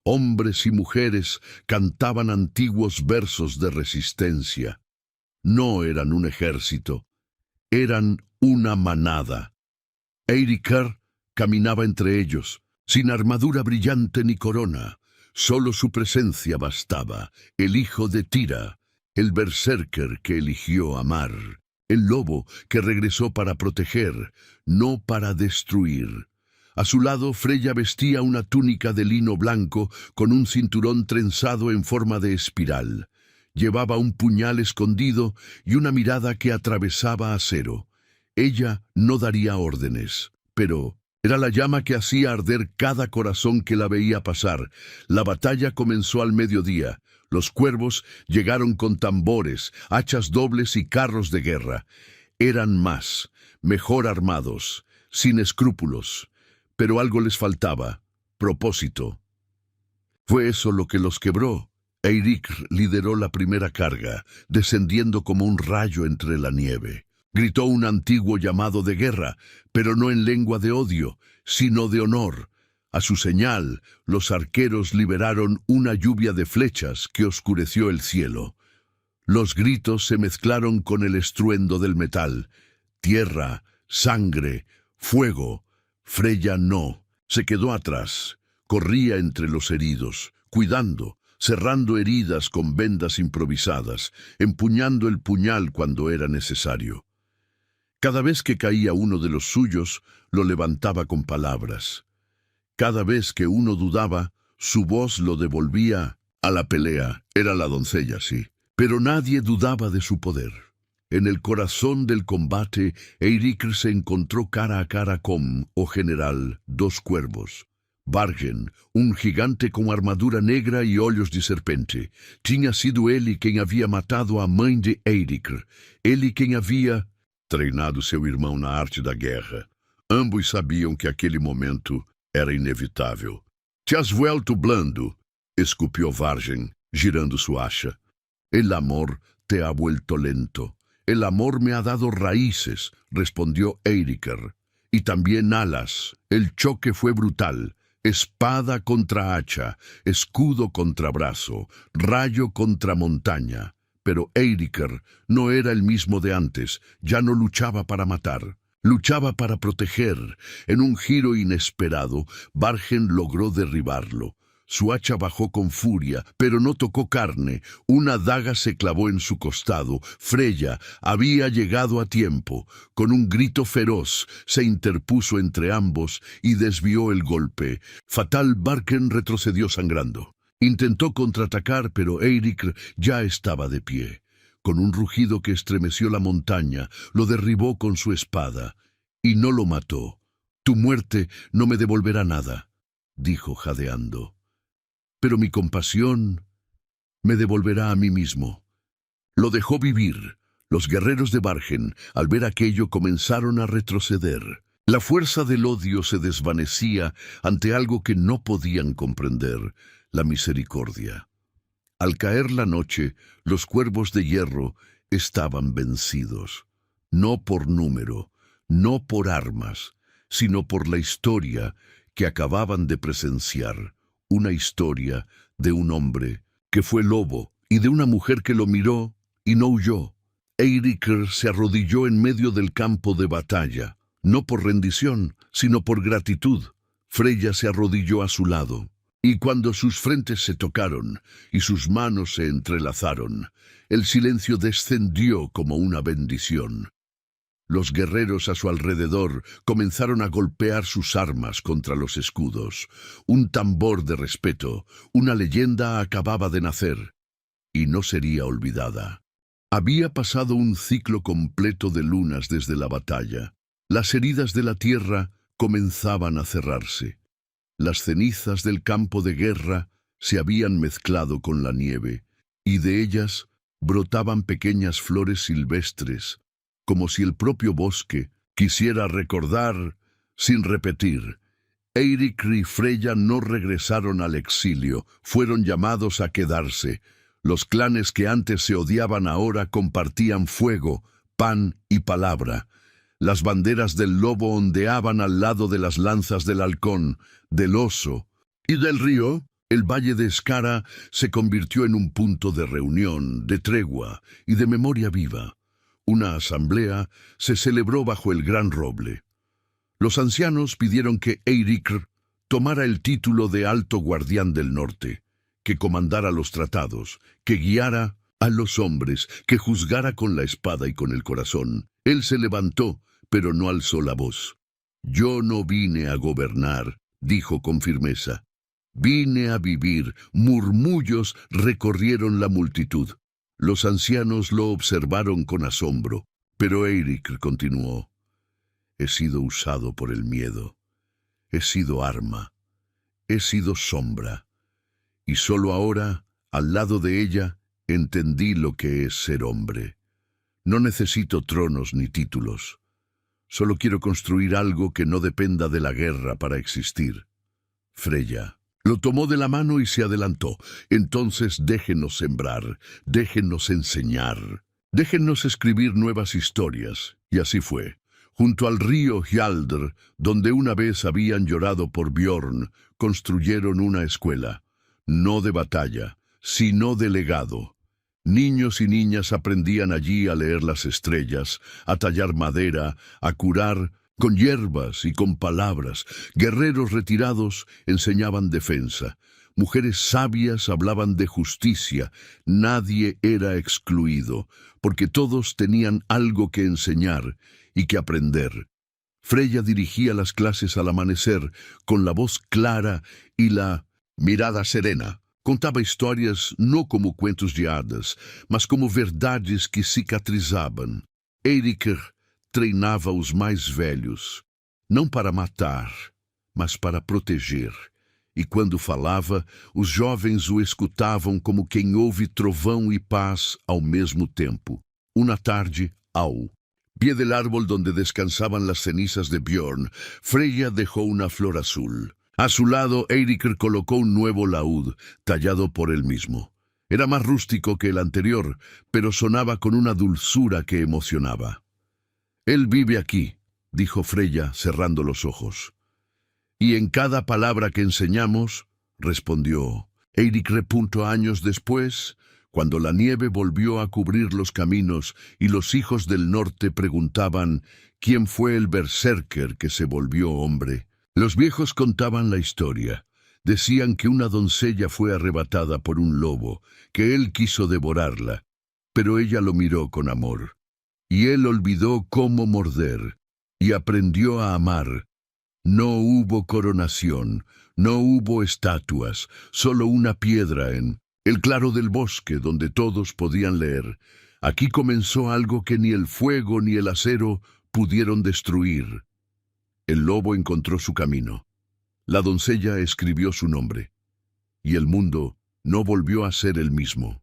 Hombres y mujeres cantaban antiguos versos de resistencia. No eran un ejército, eran una manada. Eiríkr caminaba entre ellos, sin armadura brillante ni corona. Solo su presencia bastaba, el hijo de Tira, el berserker que eligió amar, el lobo que regresó para proteger, no para destruir. A su lado, Freya vestía una túnica de lino blanco con un cinturón trenzado en forma de espiral. Llevaba un puñal escondido y una mirada que atravesaba acero. Ella no daría órdenes, pero era la llama que hacía arder cada corazón que la veía pasar. La batalla comenzó al mediodía. Los cuervos llegaron con tambores, hachas dobles y carros de guerra. Eran más, mejor armados, sin escrúpulos. Pero algo les faltaba: propósito. Fue eso lo que los quebró. Eiríkr lideró la primera carga, descendiendo como un rayo entre la nieve. Gritó un antiguo llamado de guerra, pero no en lengua de odio, sino de honor. A su señal, los arqueros liberaron una lluvia de flechas que oscureció el cielo. Los gritos se mezclaron con el estruendo del metal. Tierra, sangre, fuego. Freya no, se quedó atrás. Corría entre los heridos, cuidando, cerrando heridas con vendas improvisadas, empuñando el puñal cuando era necesario. Cada vez que caía uno de los suyos, lo levantaba con palabras. Cada vez que uno dudaba, su voz lo devolvía a la pelea. Era la doncella, sí, pero nadie dudaba de su poder. En el corazón del combate, Eiríkr se encontró cara a cara con, general, dos cuervos. Vargen, un gigante con armadura negra y olhos de serpente. Tinha sido ele quem havia matado a mãe de Eiríkr. Ele quem havia treinado seu irmão na arte da guerra. Ambos sabiam que aquele momento era inevitável. «Te has vuelto blando», escupió Vargen, girando su hacha. «El amor te ha vuelto lento. El amor me ha dado raíces», respondió Eiríkr. «Y también alas. El choque fue brutal. Espada contra hacha, escudo contra brazo, rayo contra montaña». Pero Eiríkr no era el mismo de antes, ya no luchaba para matar, luchaba para proteger. En un giro inesperado, Vargen logró derribarlo. Su hacha bajó con furia, pero no tocó carne. Una daga se clavó en su costado. Freya había llegado a tiempo. Con un grito feroz, se interpuso entre ambos y desvió el golpe. Fatal, Vargen retrocedió sangrando. Intentó contraatacar, pero Eiríkr ya estaba de pie. Con un rugido que estremeció la montaña, lo derribó con su espada. Y no lo mató. «Tu muerte no me devolverá nada», dijo jadeando. «Pero mi compasión me devolverá a mí mismo». Lo dejó vivir. Los guerreros de Vargen, al ver aquello, comenzaron a retroceder. La fuerza del odio se desvanecía ante algo que no podían comprender: la misericordia. Al caer la noche, los cuervos de hierro estaban vencidos. No por número, no por armas, sino por la historia que acababan de presenciar una historia de un hombre que fue lobo y de una mujer que lo miró y no huyó. Eiríkr se arrodilló en medio del campo de batalla, no por rendición, sino por gratitud. Freyja se arrodilló a su lado, y cuando sus frentes se tocaron y sus manos se entrelazaron, el silencio descendió como una bendición. Los guerreros a su alrededor comenzaron a golpear sus armas contra los escudos. Un tambor de respeto, una leyenda acababa de nacer, y no sería olvidada. Había pasado un ciclo completo de lunas desde la batalla. Las heridas de la tierra comenzaban a cerrarse. Las cenizas del campo de guerra se habían mezclado con la nieve, y de ellas brotaban pequeñas flores silvestres, como si el propio bosque quisiera recordar sin repetir. Eiríkr y Freyja no regresaron al exilio, fueron llamados a quedarse. Los clanes que antes se odiaban ahora compartían fuego, pan y palabra. Las banderas del lobo ondeaban al lado de las lanzas del halcón, del oso y del río. El valle de Skara se convirtió en un punto de reunión, de tregua y de memoria viva. Una asamblea se celebró bajo el gran roble. Los ancianos pidieron que Eiríkr tomara el título de Alto Guardián del Norte, que comandara los tratados, que guiara a los hombres, que juzgara con la espada y con el corazón. Él se levantó, pero no alzó la voz. «Yo no vine a gobernar», dijo con firmeza. «Vine a vivir». Murmullos recorrieron la multitud. Los ancianos lo observaron con asombro, pero Eiríkr continuó. «He sido usado por el miedo. He sido arma. He sido sombra. Y solo ahora, al lado de ella, entendí lo que es ser hombre. No necesito tronos ni títulos. Solo quiero construir algo que no dependa de la guerra para existir». Freyja lo tomó de la mano y se adelantó. «Entonces déjenos sembrar, déjenos enseñar, déjenos escribir nuevas historias». Y así fue. Junto al río Hjaldr, donde una vez habían llorado por Bjorn, construyeron una escuela, no de batalla, sino de legado. Niños y niñas aprendían allí a leer las estrellas, a tallar madera, a curar con hierbas y con palabras. Guerreros retirados enseñaban defensa. Mujeres sabias hablaban de justicia. Nadie era excluido, porque todos tenían algo que enseñar y que aprender. Freyja dirigía las clases al amanecer, con la voz clara y la mirada serena. Contaba historias no como cuentos de hadas, mas como verdades que cicatrizavam. Eiríkr treinava os mais velhos, não para matar, mas para proteger. E quando falava, os jovens o escutavam como quem ouve trovão e paz ao mesmo tempo. Una tarde, ao pie del árbol donde descansaban las cenizas de Bjorn, Freyja dejó una flor azul. A su lado, Eiríkr colocó un nuevo laúd, tallado por él mismo. Era más rústico que el anterior, pero sonaba con una dulzura que emocionaba. «Él vive aquí», dijo Freyja, cerrando los ojos. «Y en cada palabra que enseñamos», respondió Eiríkr. Años después, cuando la nieve volvió a cubrir los caminos y los hijos del norte preguntaban quién fue el berserker que se volvió hombre, los viejos contaban la historia. Decían que una doncella fue arrebatada por un lobo, que él quiso devorarla, pero ella lo miró con amor. Y él olvidó cómo morder, y aprendió a amar. No hubo coronación, no hubo estatuas, solo una piedra en el claro del bosque donde todos podían leer. Aquí comenzó algo que ni el fuego ni el acero pudieron destruir. El lobo encontró su camino. La doncella escribió su nombre, y el mundo no volvió a ser el mismo.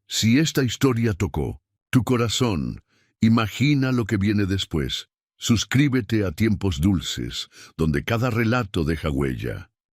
Si esta historia tocó tu corazón, imagina lo que viene después. Suscríbete a Tiempos Dulces, donde cada relato deja huella.